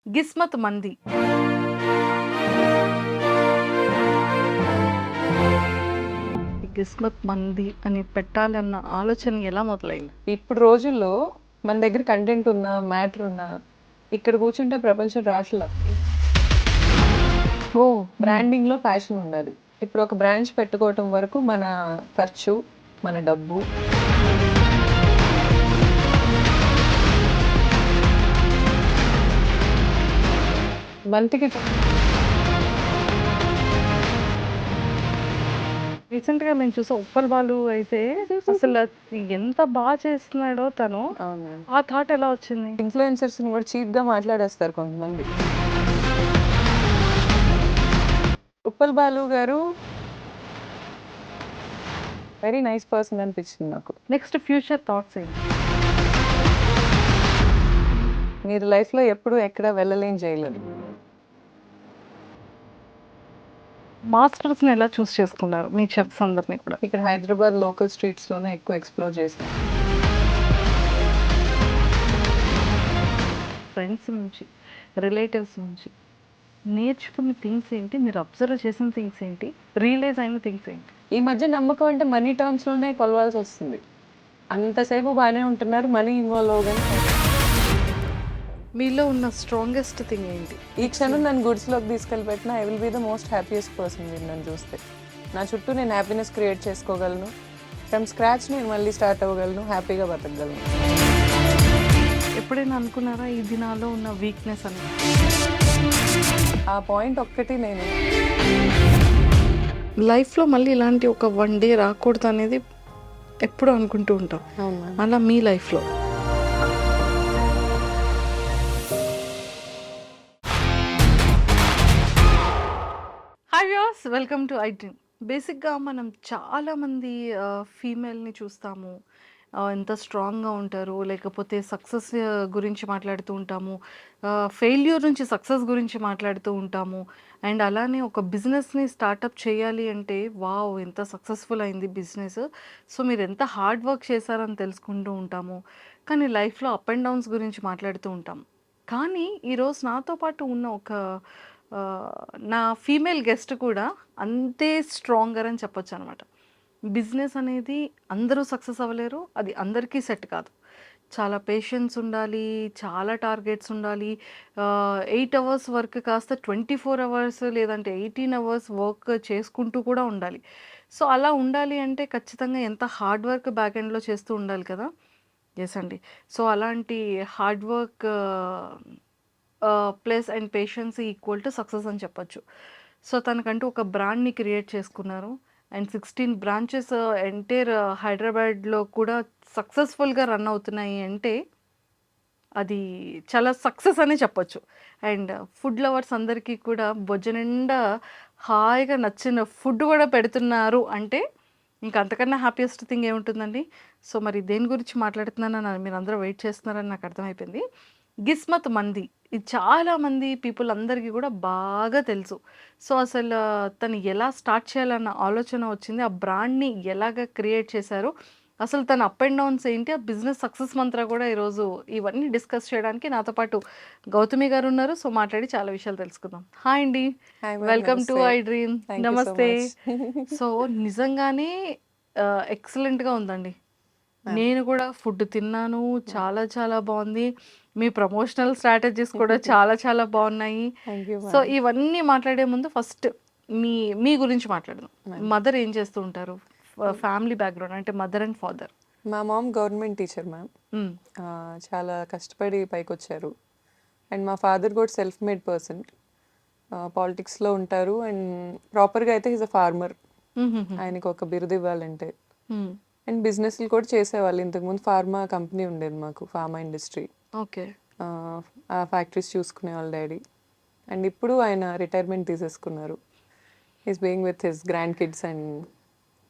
గిస్మత్ మంది. ఈ గిస్మత్ మంది అని పెట్టాలన్న ఆలోచన ఎలా మొదలైంది? ఇప్పుడు రోజుల్లో మన దగ్గర కంటెంట్ ఉన్నా, మ్యాటర్ ఉన్నా, ఇక్కడ కూర్చుంటే ప్రపంచం రాట్లా. ఓహ్! బ్రాండింగ్‌లో ప్యాషన్ ఉండాలి. ఇప్పుడు ఒక బ్రాంచ్ పెట్టుకోవటం వరకు మన ఖర్చు, మన డబ్బు. బంతికి రీసెంట్‌గా నేను చూసా 'ఉప్పల్ బాలు' అయితే అసలు ఎంత చేస్తున్నాడో తను. అవును. ఆ థాట్ ఎలా వచ్చింది? ఇన్‌ఫ్లుయెన్సర్స్‌ని కూడా చీప్‌గా మాట్లాడేస్తారు కొంతమంది. ఉప్పల్ బాలు గారు వెరీ నైస్ పర్సన్ అనిపించింది నాకు. నెక్స్ట్ ఫ్యూచర్ థాట్స్ ఏంటి? మీరు లైఫ్‌లో ఎప్పుడు ఎక్కడ వెళ్ళలేని జైలర్. మాస్టర్స్‌ని ఎలా చూస్ చేసుకున్నారు మీ చెఫ్స్ అందరిని కూడా? ఇక్కడ హైదరాబాద్ లోకల్ స్ట్రీట్స్‌లోనే ఎక్కువ ఎక్స్‌ప్లోర్ చేశాను. ఫ్రెండ్స్ నుంచి, రిలేటివ్స్ నుంచి నేర్చుకున్న థింగ్స్ ఏంటి? మీరు అబ్జర్వ్ చేసిన థింగ్స్ ఏంటి? రియలైజ్ అయిన థింగ్స్ ఏంటి? ఈ మధ్య నమ్మకం అంటే మనీ టర్మ్స్‌లోనే కొలవాల్సి వస్తుంది. అంతసేపు బాగానే ఉంటున్నారు, మనీ ఇన్వాల్వ్ అవ్వగానే మీలో ఉన్న స్ట్రాంగెస్ట్ థింగ్ ఏంటి? ఈ క్షణం నన్ను గుడ్స్‌లోకి తీసుకెళ్ళి పెట్టినా I will be the most happiest person మీరు నన్ను చూస్తే. నా చుట్టూ నేను హ్యాపీనెస్ క్రియేట్ చేసుకోగలను. ఫ్రమ్ స్క్రాచ్ నేను మళ్ళీ స్టార్ట్ అవ్వగలను, హ్యాపీగా బతకగలను. ఎప్పుడైనా అనుకున్నారా ఇది నాలో ఉన్న వీక్నెస్ అని? ఆ పాయింట్ ఒక్కటి నేను లైఫ్లో మళ్ళీ ఇలాంటి ఒక వన్ డే రాకూడదు అనేది ఎప్పుడు అనుకుంటూ ఉంటాం. అవునా అలా మీ లైఫ్లో hi viewers, welcome to I dream. బేసిక్గా మనం చాలామంది ఫీమేల్ని చూస్తాము. ఎంత స్ట్రాంగ్గా ఉంటారు, లేకపోతే సక్సెస్ గురించి మాట్లాడుతూ ఉంటాము, ఫెయిల్యూర్ నుంచి సక్సెస్ గురించి మాట్లాడుతూ ఉంటాము. అండ్ అలానే ఒక బిజినెస్ని స్టార్టప్ చేయాలి అంటే వావ్ ఎంత సక్సెస్ఫుల్ అయింది బిజినెస్, సో మీరు ఎంత హార్డ్ వర్క్ చేశారని తెలుసుకుంటూ ఉంటాము. కానీ లైఫ్లో అప్ అండ్ డౌన్స్ గురించి మాట్లాడుతూ ఉంటాం. కానీ ఈరోజు నాతో పాటు ఉన్న ఒక నా ఫీమేల్ గెస్ట్ కూడా అంతే స్ట్రాంగర్ అని చెప్పొచ్చు అనమాట. బిజినెస్ అనేది అందరూ సక్సెస్ అవ్వలేరు, అది అందరికీ సెట్ కాదు. చాలా పేషెన్స్ ఉండాలి, చాలా టార్గెట్స్ ఉండాలి. 8 అవర్స్ వర్క్ కాస్త 24 అవర్స్ లేదంటే 18 అవర్స్ వర్క్ చేసుకుంటూ కూడా ఉండాలి. సో అలా ఉండాలి అంటే ఖచ్చితంగా ఎంత హార్డ్ వర్క్ బ్యాక్ ఎండ్లో చేస్తూ ఉండాలి కదా. ఎస్ అండి. సో అలాంటి hard work plus and patience equal to success అని చెప్పొచ్చు. సో తనకంటూ ఒక బ్రాండ్ని క్రియేట్ చేసుకున్నారు. అండ్ 16 బ్రాంచెస్ ఎంటైర్ హైదరాబాద్లో కూడా సక్సెస్ఫుల్గా రన్ అవుతున్నాయి అంటే అది చాలా సక్సెస్ అనే చెప్పొచ్చు. అండ్ ఫుడ్ లవర్స్ అందరికీ కూడా బొజ్జ నిండా హాయిగా నచ్చిన ఫుడ్ కూడా పెడుతున్నారు అంటే ఇంకా అంతకన్నా హ్యాపీయెస్ట్ థింగ్ ఏముంటుందండి. సో మరి దేని గురించి మాట్లాడుతున్నానని మీరు అందరూ వెయిట్ చేస్తున్నారని నాకు అర్థమైపోయింది. గిస్మత్ మంది, ఇది చాలామంది పీపుల్ అందరికీ కూడా బాగా తెలుసు. సో అసలు తను ఎలా స్టార్ట్ చేయాలన్న ఆలోచన వచ్చింది, ఆ బ్రాండ్ని ఎలాగ క్రియేట్ చేశారు, అసలు తన అప్ అండ్ డౌన్స్ ఏంటి, ఆ బిజినెస్ సక్సెస్ మంత్ర కూడా ఈరోజు ఇవన్నీ డిస్కస్ చేయడానికి నాతో పాటు గౌతమి గారు ఉన్నారు. సో మాట్లాడి చాలా విషయాలు తెలుసుకుందాం. హాయ్ అండి, హాయ్ మ్యామ్, వెల్కమ్ టు నమస్తే. I dream. Thank you so నమస్తే. మచ్. సో నిజంగానే ఎక్సలెంట్గా ఉందండి. నేను కూడా ఫుడ్ తిన్నాను, చాలా చాలా బాగుంది. మీ ప్రమోషనల్ స్ట్రాటజీస్ కూడా చాలా చాలా బాగున్నాయి. Thank you so ma'am. ఇవన్నీ మాట్లాడే ముందు ఫస్ట్ మీ మీ గురించి మాట్లాడదాం. మ్యామ్, మదర్ ఏం చేస్తూ ఉంటారు, ఫ్యామిలీ బ్యాక్గ్రౌండ్ అంటే మదర్ అండ్ ఫాదర్? మా మామ్ గవర్నమెంట్ టీచర్ మ్యామ్. చాలా కష్టపడి పైకొచ్చారు. అండ్ మా ఫాదర్ కూడా సెల్ఫ్ మేడ్ పర్సన్. పాలిటిక్స్లో ఉంటారు అండ్ ప్రాపర్గా అయితే ఈజ్ అ ఫార్మర్. ఆయనకు ఒక బిరుదు ఇవ్వాలంటే. అండ్ బిజినెస్లు కూడా చేసేవాళ్ళు. ఇంతకుముందు ఫార్మా కంపెనీ ఉండేది మాకు, ఫార్మా ఇండస్ట్రీ. ఓకే. ఆ ఫ్యాక్టరీస్ చూసుకునేవాళ్ళు డాడీ. అండ్ ఇప్పుడు ఆయన రిటైర్మెంట్ తీసేసుకున్నారు. Is being with his grand kids and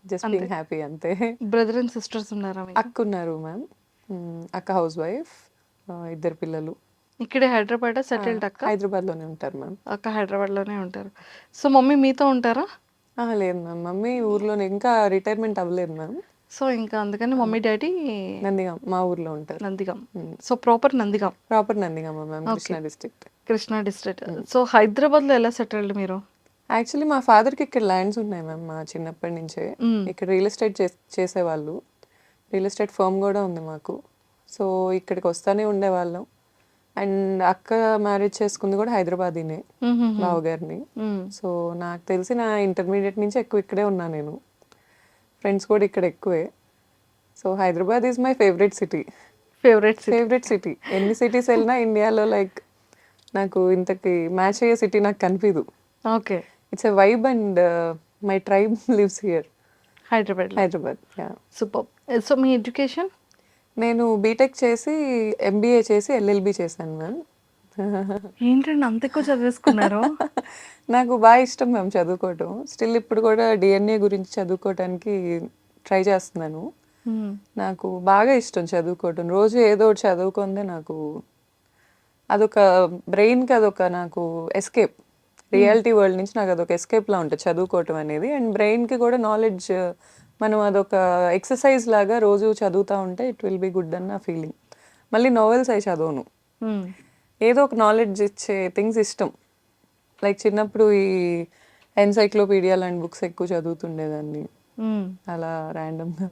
just being happy అంతే. బ్రదర్ అండ్ సిస్టర్స్ ఉన్నారా మీకు? అక్క ఉన్నారు మ్యామ్. అక్క హౌస్ వైఫ్, ఇద్దరు పిల్లలు. ఇక్కడే హైదరాబాద్ సెటిల్డ్ అక్క? హైదరాబాద్లోనే ఉంటారు మ్యామ్. అక్క హైదరాబాద్లోనే ఉంటారు. సో మమ్మీ మీతో ఉంటారా? లేదు మ్యామ్, మమ్మీ ఊర్లోనే, ఇంకా రిటైర్మెంట్ అవ్వలేదు మ్యామ్. సో ఇంకా అందుకని మమ్మీ డాడీ నందిగాం మా ఊర్లో ఉంటారు. Nandigam. So proper Nandigam. Proper Nandigama ma'am, Krishna district. Krishna district. So హైదరాబాద్లో ఎలా సెటిల్డ్ మీరు? యాక్చువల్లీ మా ఫాదర్కి ఇక్కడ ల్యాండ్స్ ఉన్నాయి మ్యామ్ మా చిన్నప్పటి నుంచే. మ్మ్. ఇక్కడ రియల్ ఎస్టేట్ చేసేవాళ్ళు. రియల్ ఎస్టేట్ ఫర్మ్ కూడా ఉంది మాకు. సో ఇక్కడికి వస్తానే ఉండేవాళ్ళం. అండ్ అక్క మ్యారేజ్ చేసుకుంది కూడా హైదరాబాదీనే, బావగారిని. సో నాకు తెలిసి నా ఇంటర్మీడియట్ నుంచి ఎక్కువ ఇక్కడే ఉన్నా నేను. ఫ్రెండ్స్ కూడా ఇక్కడ ఎక్కువే. So Hyderabad is my favourite city. Favourite city. ఎన్ని సిటీస్ వెళ్ళినా ఇండియాలో లైక్ నాకు ఇంతకి మ్యాచ్ అయ్యే సిటీ నాకు కనిపించదు. Okay. It's a vibe and my tribe lives here. Hyderabad. Yeah. Super. So me education? నేను బీటెక్ చేసి ఎంబీఏ చేసి ఎల్ఎల్బి చేశాను మ్యామ్. ఏంటండి అంత ఎక్కువ చదివేసుకున్నారు? నాకు బాగా ఇష్టం మ్యామ్ చదువుకోవటం. స్టిల్ ఇప్పుడు కూడా డిఎన్ఏ గురించి చదువుకోవటానికి ట్రై చేస్తున్నాను. నాకు బాగా ఇష్టం చదువుకోవటం. రోజు ఏదో ఒకటి చదువుకుందే నాకు అదొక బ్రెయిన్కి అదొక నాకు ఎస్కేప్. రియాలిటీ వరల్డ్ నుంచి నాకు అదొక ఎస్కేప్లా ఉంటుంది చదువుకోవటం అనేది. అండ్ బ్రెయిన్కి కూడా నాలెడ్జ్ మనం అదొక ఎక్సర్సైజ్ లాగా రోజు చదువుతూ ఉంటే ఇట్ విల్ బీ గుడ్ అన్న ఫీలింగ్. మళ్ళీ నావెల్స్ అయి చదవను, ఏదో ఒక నాలెడ్జ్ ఇచ్చే థింగ్స్ ఇష్టం. లైక్ చిన్నప్పుడు ఈ ఎన్సైక్లోపీడియా లాంటి బుక్స్ ఎక్కువ చదువుతుండేదాన్ని అలా ర్యాండమ్గా.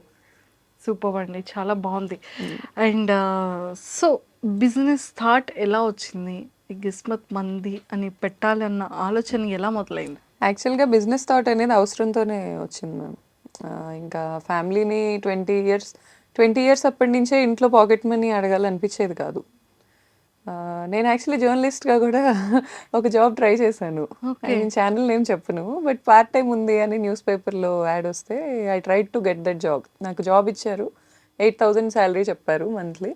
సూపర్ అండి, చాలా బాగుంది. అండ్ సో బిజినెస్ థాట్ ఎలా వచ్చింది? ఈ కిస్మత్ మంది అని పెట్టాలన్న ఆలోచన ఎలా మొదలైంది? యాక్చువల్గా బిజినెస్ థాట్ అనేది అవసరంతోనే వచ్చింది మ్యామ్. ఇంకా ఫ్యామిలీని 20 ఇయర్స్ అప్పటి నుంచే ఇంట్లో పాకెట్ మనీ అడగాలనిపించేది కాదు. నేను యాక్చువల్లీ జర్నలిస్ట్గా కూడా ఒక జాబ్ ట్రై చేశాను. నేను ఛానల్ నేమ్ చెప్పను, బట్ పార్ట్ టైం ఉంది అని న్యూస్ పేపర్లో యాడ్ వస్తే I try to get that job. నాకు జాబ్ ఇచ్చారు, 8,000 శాలరీ చెప్పారు మంత్లీ.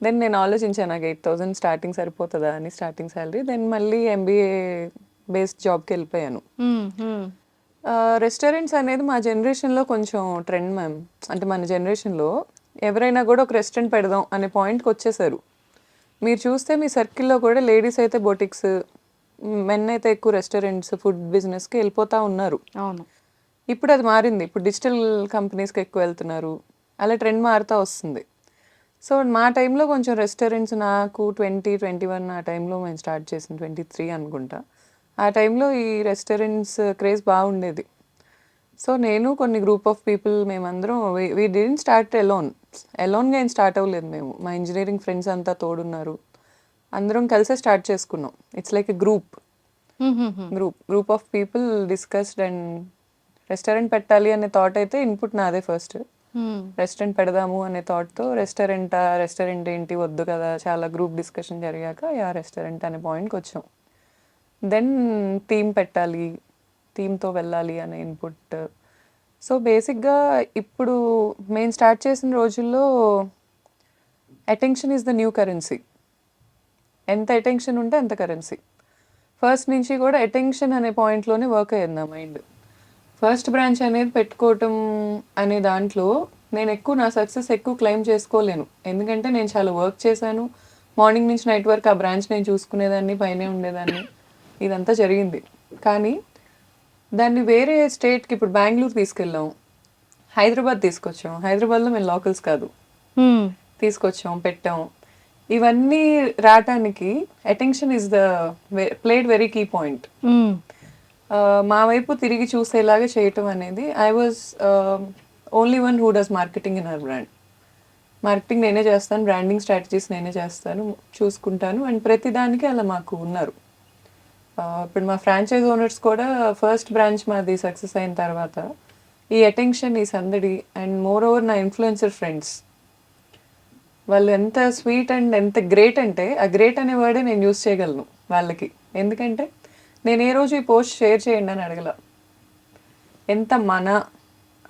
దెన్ నేను ఆలోచించాను నాకు 8,000 స్టార్టింగ్ సరిపోతుందా అని, స్టార్టింగ్ శాలరీ. దెన్ మళ్ళీ ఎంబీఏ బేస్డ్ జాబ్కి వెళ్ళిపోయాను. రెస్టారెంట్స్ అనేది మా జనరేషన్లో కొంచెం ట్రెండ్ మ్యామ్. అంటే మన జనరేషన్లో ఎవరైనా కూడా ఒక రెస్టారెంట్ పెడదాం అనే పాయింట్కి వచ్చేసారు. మీరు చూస్తే మీ సర్కిల్లో కూడా లేడీస్ అయితే బొటిక్స్, మెన్ అయితే ఎక్కువ రెస్టారెంట్స్, ఫుడ్ బిజినెస్కి వెళ్ళిపోతూ ఉన్నారు. అవును. ఇప్పుడు అది మారింది. ఇప్పుడు డిజిటల్ కంపెనీస్కి ఎక్కువ వెళ్తున్నారు. అలా ట్రెండ్ మారుతూ వస్తుంది. సో మా టైంలో కొంచెం రెస్టారెంట్స్, నాకు 2021 ఆ టైంలో మేము స్టార్ట్ చేసింది, 23 అనుకుంటా. ఆ టైంలో ఈ రెస్టారెంట్స్ క్రేజ్ బాగుండేది. సో నేను కొన్ని గ్రూప్ ఆఫ్ పీపుల్ మేమందరం వీ డిడెంట్ స్టార్ట్ ఎలోన్గా ఏం స్టార్ట్ అవ్వలేదు మేము. మా ఇంజనీరింగ్ ఫ్రెండ్స్ అంతా తోడున్నారు, అందరం కలిసే స్టార్ట్ చేసుకున్నాం. It's like a group of people discussed and restaurant పెట్టాలి అనే థాట్ అయితే ఇన్పుట్ నాదే ఫస్ట్. రెస్టారెంట్ పెడదాము అనే థాట్తో రెస్టారెంట్ ఏంటి వద్దు కదా, చాలా గ్రూప్ డిస్కషన్ జరిగాక రెస్టారెంట్ అనే పాయింట్కి వచ్చాం. దెన్ థీమ్ పెట్టాలి, థీమ్తో వెళ్ళాలి అనే ఇన్పుట్. సో బేసిక్గా ఇప్పుడు మేము స్టార్ట్ చేసిన రోజుల్లో attention is the new currency. ఎంత అటెన్షన్ ఉంటే అంత కరెన్సీ. ఫస్ట్ నుంచి కూడా అటెన్షన్ అనే పాయింట్లోనే వర్క్ అయ్యింది నా మైండ్. ఫస్ట్ బ్రాంచ్ అనేది పెట్టుకోవటం అనే దాంట్లో నేను నా సక్సెస్ ఎక్కువ క్లెయిమ్ చేసుకోలేను. ఎందుకంటే నేను చాలా వర్క్ చేశాను. మార్నింగ్ నుంచి నైట్ వరకు ఆ బ్రాంచ్ నేను చూసుకునేదాన్ని, పైనే ఉండేదాన్ని, ఇదంతా జరిగింది. కానీ దాన్ని వేరే స్టేట్కి, ఇప్పుడు బెంగళూరు తీసుకెళ్ళాం, హైదరాబాద్ తీసుకొచ్చాం. హైదరాబాద్లో మేము లోకల్స్ కాదు, తీసుకొచ్చాం, పెట్టాం. ఇవన్నీ రావటానికి attention is the played very key point. మా వైపు తిరిగి చూసేలాగా చేయటం అనేది. I was only one who does marketing in our brand. Marketing నేనే చేస్తాను, బ్రాండింగ్ స్ట్రాటజీస్ నేనే చేస్తాను, చూసుకుంటాను. అండ్ ప్రతిదానికి అలా మాకు ఉన్నారు. ఇప్పుడు మా ఫ్రాంచైజ్ ఓనర్స్ కూడా ఫస్ట్ బ్రాంచ్ మాది సక్సెస్ అయిన తర్వాత ఈ అటెన్షన్, ఈ సందడి, అండ్ మోర్ ఓవర్ నా ఇన్ఫ్లుయెన్సర్ ఫ్రెండ్స్ వాళ్ళు ఎంత స్వీట్ అండ్ ఎంత గ్రేట్ అంటే, ఆ గ్రేట్ అనే వర్డే నేను యూస్ చేయగలను వాళ్ళకి. ఎందుకంటే నేను ఏ రోజు ఈ పోస్ట్ షేర్ చేయండి అని అడగల. ఎంత మన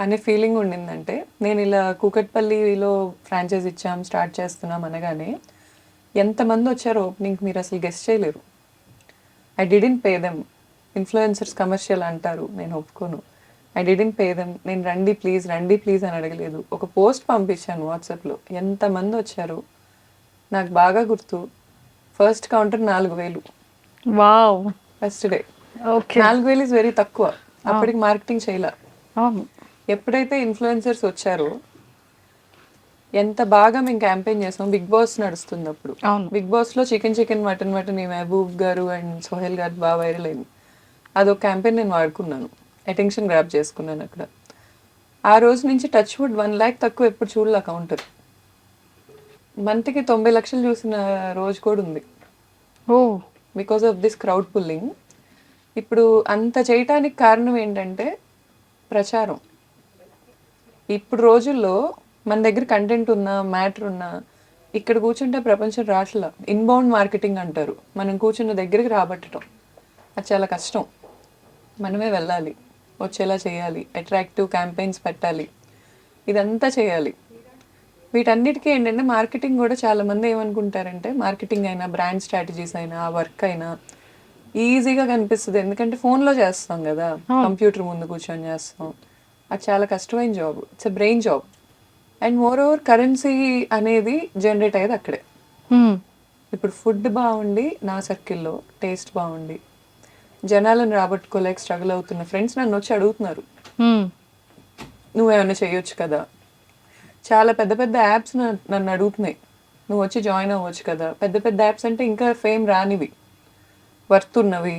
అనే ఫీలింగ్ ఉండిందంటే, నేను ఇలా కూకట్పల్లిలో ఫ్రాంచైజ్ ఇచ్చాం, స్టార్ట్ చేస్తున్నాం అనగానే ఎంతమంది వచ్చారో ఓపెనింగ్ మీరు అసలు గెస్ట్ చేయలేరు. I didn't pay them. Influencers commercial అంటారు, నేను ఒప్పుకోను. I didn't pay them. నేను రండి ప్లీజ్ అని అడగలేదు. ఒక పోస్ట్ పంపించాను వాట్సాప్లో, ఎంతమంది వచ్చారు నాకు బాగా గుర్తు. First counter 4,000. Wow. First day. Okay. 4,000 is very తక్కువ. అప్పటికి మార్కెటింగ్ చేయలే. అవును. ఎప్పుడైతే ఇన్ఫ్లుయెన్సర్స్ వచ్చారో ఎంత బాగా మేము క్యాంపెయిన్ చేసాం. బిగ్ బాస్ నడుస్తుంది అప్పుడు. అవును. బిగ్ బాస్లో చికెన్ మటన్ ఈ మహబూబ్ గారు అండ్ సోహెల్ గారు బాగా వైరల్ అయింది. అదొక క్యాంపెయిన్ నేను వాడుకున్నాను, అటెన్షన్ గ్రాప్ చేసుకున్నాను అక్కడ. ఆ రోజు నుంచి టచ్ వుడ్ 1 lakh తక్కువ ఎప్పుడు చూడలే కౌంటర్. మంత్కి 90 లక్షలు చూసిన రోజు కూడా ఉంది ఓ because of this crowd pulling. ఇప్పుడు అంత చేయటానికి కారణం ఏంటంటే ప్రచారం. ఇప్పుడు రోజుల్లో మన దగ్గర కంటెంట్ ఉన్నా మ్యాటర్ ఉన్నా ఇక్కడ కూర్చుంటే ప్రపంచం రాట్లా. ఇన్బౌండ్ మార్కెటింగ్ అంటారు, మనం కూర్చున్న దగ్గరికి రాబట్టడం. అది చాలా కష్టం. మనమే వెళ్ళాలి, వచ్చేలా చేయాలి, అట్రాక్టివ్ క్యాంపెయిన్స్ పెట్టాలి, ఇదంతా చేయాలి. వీటన్నిటికీ ఏంటంటే మార్కెటింగ్ కూడా చాలామంది ఏమనుకుంటారంటే మార్కెటింగ్ అయినా బ్రాండ్ స్ట్రాటజీస్ అయినా ఆ వర్క్ అయినా ఈజీగా కనిపిస్తుంది, ఎందుకంటే ఫోన్లో చేస్తాం కదా, కంప్యూటర్ ముందు కూర్చొని చేస్తాం. అది చాలా కష్టమైన job, it's a brain job. And more over currency అనేది జనరేట్ అయ్యేది అక్కడే. ఇప్పుడు ఫుడ్ బాగుండి నా సర్కిల్లో టేస్ట్ బాగుండి జనాలను రాబట్టుకోలేక స్ట్రగుల్ అవుతున్న ఫ్రెండ్స్ నన్ను వచ్చి అడుగుతున్నారు, నువ్వేమైనా చేయొచ్చు కదా. చాలా పెద్ద పెద్ద యాప్స్ నన్ను అడుగుతున్నాయి, నువ్వు వచ్చి జాయిన్ అవ్వచ్చు కదా. పెద్ద పెద్ద యాప్స్ అంటే ఇంకా ఫేమ్ రానివి, వర్త్ ఉన్నవి,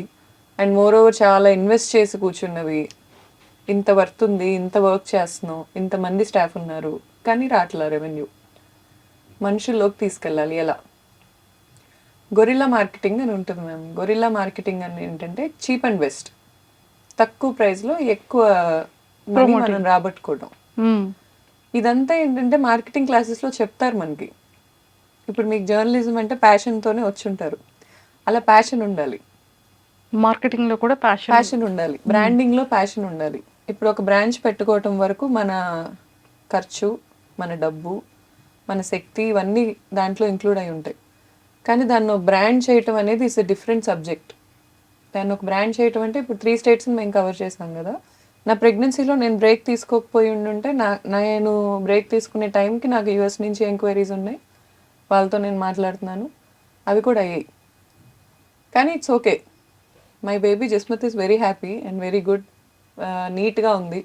అండ్ మోర్ ఓవర్ చాలా ఇన్వెస్ట్ చేసి కూర్చున్నవి. ఇంత వర్త్ ఉంది, ఇంత వర్క్ చేస్తున్నావు, ఇంతమంది స్టాఫ్ ఉన్నారు, కానీ రాట్లా రెవెన్యూ. మనుషుల్లోకి తీసుకెళ్ళాలి ఎలా? గొరిల్లా మార్కెటింగ్ అని ఉంటుంది మ్యామ్. గొరిల్లా మార్కెటింగ్ అని ఏంటంటే చీప్ అండ్ బెస్ట్, తక్కువ ప్రైస్లో ఎక్కువ మనీ మనం రాబట్టుకోవడం. ఇదంతా ఏంటంటే మార్కెటింగ్ క్లాసెస్లో చెప్తారు మనకి. ఇప్పుడు మీకు జర్నలిజం అంటే ప్యాషన్తోనే వచ్చి ఉంటారు, అలా ప్యాషన్ ఉండాలి. మార్కెటింగ్లో కూడా ప్యాషన్ ఉండాలి, బ్రాండింగ్లో ప్యాషన్ ఉండాలి. ఇప్పుడు ఒక బ్రాంచ్ పెట్టుకోవటం వరకు మన ఖర్చు, మన డబ్బు, మన శక్తి ఇవన్నీ దాంట్లో ఇంక్లూడ్ అయి ఉంటాయి. కానీ దాన్ని ఒక బ్రాండ్ చేయటం అనేది ఇట్స్ ఎ డిఫరెంట్ సబ్జెక్ట్. దాన్ని ఒక బ్రాండ్ చేయటం అంటే ఇప్పుడు 3 స్టేట్స్ని మేము కవర్ చేసాం కదా. నా ప్రెగ్నెన్సీలో నేను బ్రేక్ తీసుకోకపోయి ఉండుంటే నేను బ్రేక్ తీసుకునే టైంకి నాకు యూఎస్ నుంచి ఎంక్వైరీస్ ఉన్నాయి, వాళ్ళతో నేను మాట్లాడుతున్నాను, అవి కూడా అయ్యాయి. కానీ it's okay, my baby Jasmat is very happy and very good. నీట్గా ఉంది,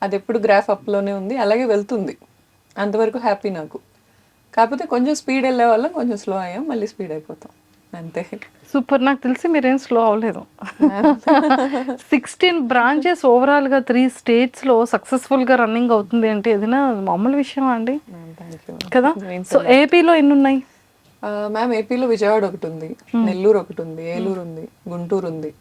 అది ఎప్పుడు గ్రాఫ్ అప్లోనే ఉంది, అలాగే వెళ్తుంది, అంతవరకు హ్యాపీ నాకు. కాకపోతే కొంచెం స్పీడ్ వెళ్ళే వాళ్ళం, కొంచెం స్లో అయ్యాం, మళ్ళీ స్పీడ్ అయిపోతాం అంతే. సూపర్. నాకు తెలిసి మీరేం స్లో అవ్వలేదు. 16 బ్రాంచెస్ ఓవరాల్గా 3 స్టేట్స్లో సక్సెస్ఫుల్గా రన్నింగ్ అవుతుంది అంటే ఏదైనా మామూలు విషయమా అండి కదా? సో ఏపీలో ఎన్ని ఉన్నాయి మ్యామ్? ఏపీలో విజయవాడ ఒకటి ఉంది, నెల్లూరు ఒకటి ఉంది, ఏలూరు ఉంది, గుంటూరు ఉంది,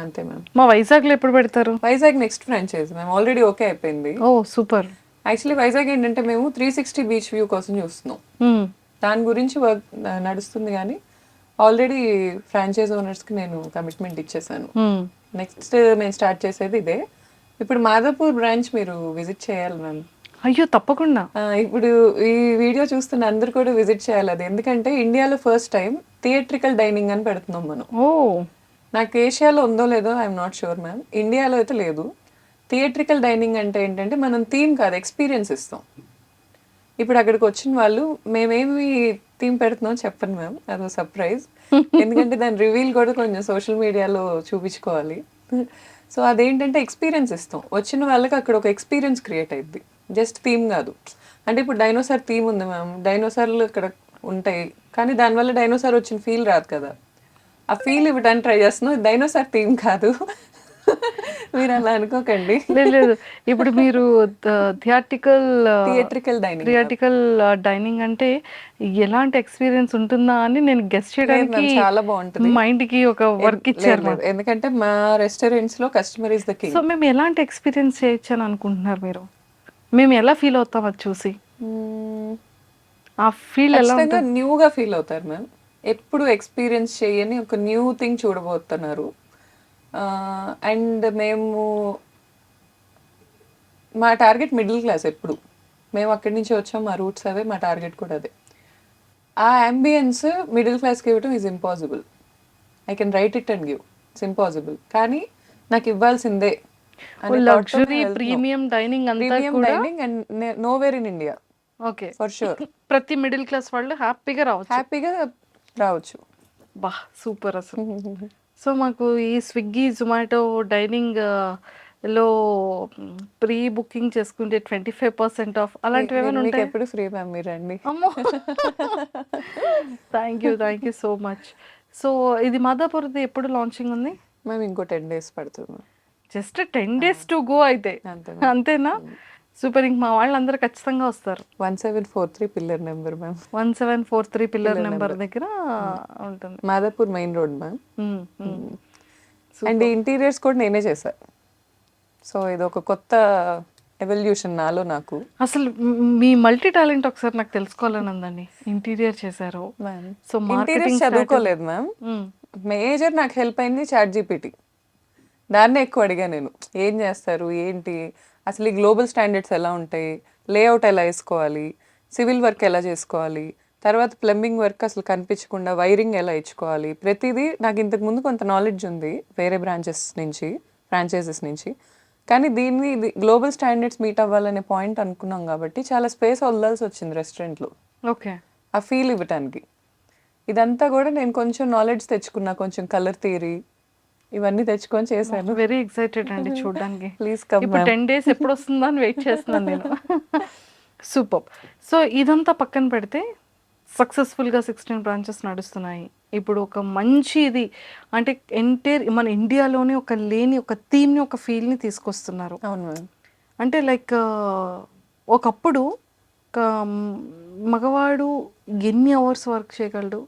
అంతే మ్యామ్. మా వైజాగ్లో ఎప్పుడు పెడతారు? Vizag next franchise ma'am, already okay అయిపోయింది. ఓ సూపర్. యాక్చువల్లీ వైజాగ్ ఏంటంటే మేము 360 బీచ్ వ్యూ కోసం చూస్తున్నాం, దాని గురించి వర్క్ నడుస్తుంది. కానీ ఆల్రెడీ ఫ్రాంచైజ్ ఓనర్స్కి నేను కమిట్మెంట్ ఇచ్చేసాను. నెక్స్ట్ మేము స్టార్ట్ చేసేది ఇదే. ఇప్పుడు మాదాపూర్ బ్రాంచ్ మీరు విజిట్ చేయాలి మ్యామ్. అయ్యో తప్పకుండా. ఇప్పుడు ఈ వీడియో చూస్తున్న అందరు కూడా విజిట్ చేయాలి అది, ఎందుకంటే ఇండియాలో ఫస్ట్ టైం థియేట్రికల్ డైనింగ్ అని పెడుతున్నాం మనం. ఓ నాకు ఏషియాలో ఉందో లేదో ఐఎమ్ నాట్ షూర్ మ్యామ్, ఇండియాలో అయితే లేదు. థియేట్రికల్ డైనింగ్ అంటే ఏంటంటే మనం థీమ్ కాదు, ఎక్స్పీరియన్స్ ఇస్తాం. ఇప్పుడు అక్కడికి వచ్చిన వాళ్ళు మేమేమి థీమ్ పెడుతున్నాం చెప్పను మ్యామ్, అదో సర్ప్రైజ్. ఎందుకంటే దాని రివీల్ కూడా కొంచెం సోషల్ మీడియాలో చూపించుకోవాలి. సో అదేంటంటే ఎక్స్పీరియన్స్ ఇస్తాం, వచ్చిన వాళ్ళకి అక్కడ ఒక ఎక్స్పీరియన్స్ క్రియేట్ అయ్యిద్ది, జస్ట్ థీమ్ కాదు. అంటే ఇప్పుడు డైనోసార్ థీమ్ ఉంది మ్యామ్, డైనోసార్లు ఇక్కడ ఉంటాయి, కానీ దానివల్ల డైనోసార్ వచ్చిన ఫీల్ రాదు కదా. ఆ ఫీల్ ఇవ్వడానికి ట్రై చేస్తున్నాం, డైనోసార్ థీమ్ కాదు, మీరు అలా అనుకోకండి. లేదు, ఇప్పుడు మీరు థియేట్రికల్ డైనింగ్ అంటే ఎలాంటి ఎక్స్పీరియన్స్ ఉంటుందా అని నేను గెస్ చేయడానికి చాలా బాగుంటుంది. మైండ్ కి ఒక వర్క్ ఇచ్చారు, ఎందుకంటే మా రెస్టారెంట్స్ లో customer is the king. So మేము ఎలాంటి ఎక్స్పీరియన్స్ చేయొచ్చు అని అనుకుంటున్నారు మీరు? మేము ఎలా ఫీల్ అవుతాం అది చూసి? ఆ ఫీల్ ఎలా ఉంటుంది? న్యూగా ఫీల్ అవుతారు మ్యామ్. ఎప్పుడు ఎక్స్పీరియన్స్ చేయని ఒక న్యూ థింగ్ చూడబోతున్నారు. అండ్ మా టార్గెట్ మిడిల్ క్లాస్. ఎప్పుడు మేము అక్కడి నుంచి వచ్చాం, మా రూట్స్ అవే, మా టార్గెట్ కూడా అదే. ఆ అంబియన్స్ మిడిల్ క్లాస్కి ఇవ్వడం is impossible. I can write it and give, it's impossible. కానీ నాకు ఇవ్వాల్సిందే. లగ్జరీ ప్రీమియం డైనింగ్ అంతా కూడా and nowhere in India. Okay, for sure. ప్రతి మిడిల్ క్లాస్ వాళ్ళు హ్యాపీగా రావచ్చు. బా సూపర్ అసలు. సో మాకు ఈ స్విగ్గీ జొమాటో డైనింగ్ లో ప్రీ బుకింగ్ చేసుకుంటే 25% ఆఫ్ అలాంటివి ఏమైనా మీకు ఉంటాయి? ఎప్పుడు ఫ్రీ మ్యామ్, మీరు రండి. అమ్మో! Thank you so much. So ఇది మాదాపూర్‌ది ఎప్పుడు లాంచింగ్ ఉంది? మ్యామ్ ఇంకో 10 డేస్ పడుతుంది ma'am. Just 10 days to go అయితే. అంతే మ్యామ్. అంతేనా? సూపర్. ఇంక మా వాళ్ళందరూ ఖచ్చితంగా వస్తారు. 1743 pillar number ma'am. 1743 pillar pillar number number. దగ్గర ఉంటుంది. Madhapur main road ma'am. హ్మ్. హ్మ్. And super. ఇంటీరియర్స్ కూడా నేనే చేశా. సో ఇది ఒక కొత్త ఎవల్యూషన్ నాలో నాకు. అసలు మీ మల్టీ టాలెంట్ ఒకసారి నాకు తెలుసుకోవాలని ఉందండి. ఇంటీరియర్ చేశారు. Ma'am so interiors marketing strategy. చదువుకోలేదు మ్యామ్. మేజర్ నాకు హెల్ప్ అయింది చాట్ జీపీటీ. దాన్నే ఎక్కువ అడిగా నేను, ఏం చేస్తారు ఏంటి, అసలు ఈ గ్లోబల్ స్టాండర్డ్స్ ఎలా ఉంటాయి, లేఅవుట్ ఎలా వేసుకోవాలి, సివిల్ వర్క్ ఎలా చేసుకోవాలి, తర్వాత ప్లంబింగ్ వర్క్ అసలు కనిపించకుండా వైరింగ్ ఎలా ఇచ్చుకోవాలి, ప్రతిదీ నాకు ఇంతకు ముందు కొంత నాలెడ్జ్ ఉంది వేరే బ్రాంచెస్ నుంచి, ఫ్రాంచైజెస్ నుంచి. కానీ దీన్ని ఇది గ్లోబల్ స్టాండర్డ్స్ మీట్ అవ్వాలనే పాయింట్ అనుకున్నాం కాబట్టి చాలా స్పేస్ వదలాల్సి వచ్చింది రెస్టారెంట్లో ఓకే. ఆ ఫీల్ ఇవ్వటానికి. ఇదంతా కూడా నేను కొంచెం నాలెడ్జ్ తెచ్చుకున్నా, కొంచెం కలర్ థియరీ ఇవన్నీ తెచ్చుకొని చేశాను. వెరీ ఎక్సైటెడ్ అండి చూడడానికి. ప్లీజ్ కమ్ ఇప్పుడు మ్యామ్. 10 డేస్ ఎప్పుడు వస్తుందా అని వెయిట్ చేస్తున్నాను నేను. సూపర్. సో ఇదంతా పక్కన పెడితే సక్సెస్ఫుల్గా 16 బ్రాంచెస్ నడుస్తున్నాయి. ఇప్పుడు ఒక మంచి ఇది అంటే ఎంటైర్ మన ఇండియాలోనే ఒక లేని ఒక థీమ్ని ఒక ఫీల్ని తీసుకొస్తున్నారు. అవును మ్యామ్. అంటే లైక్ ఒకప్పుడు ఒక మగవాడు ఎన్ని అవర్స్ వర్క్ చేయగలడు,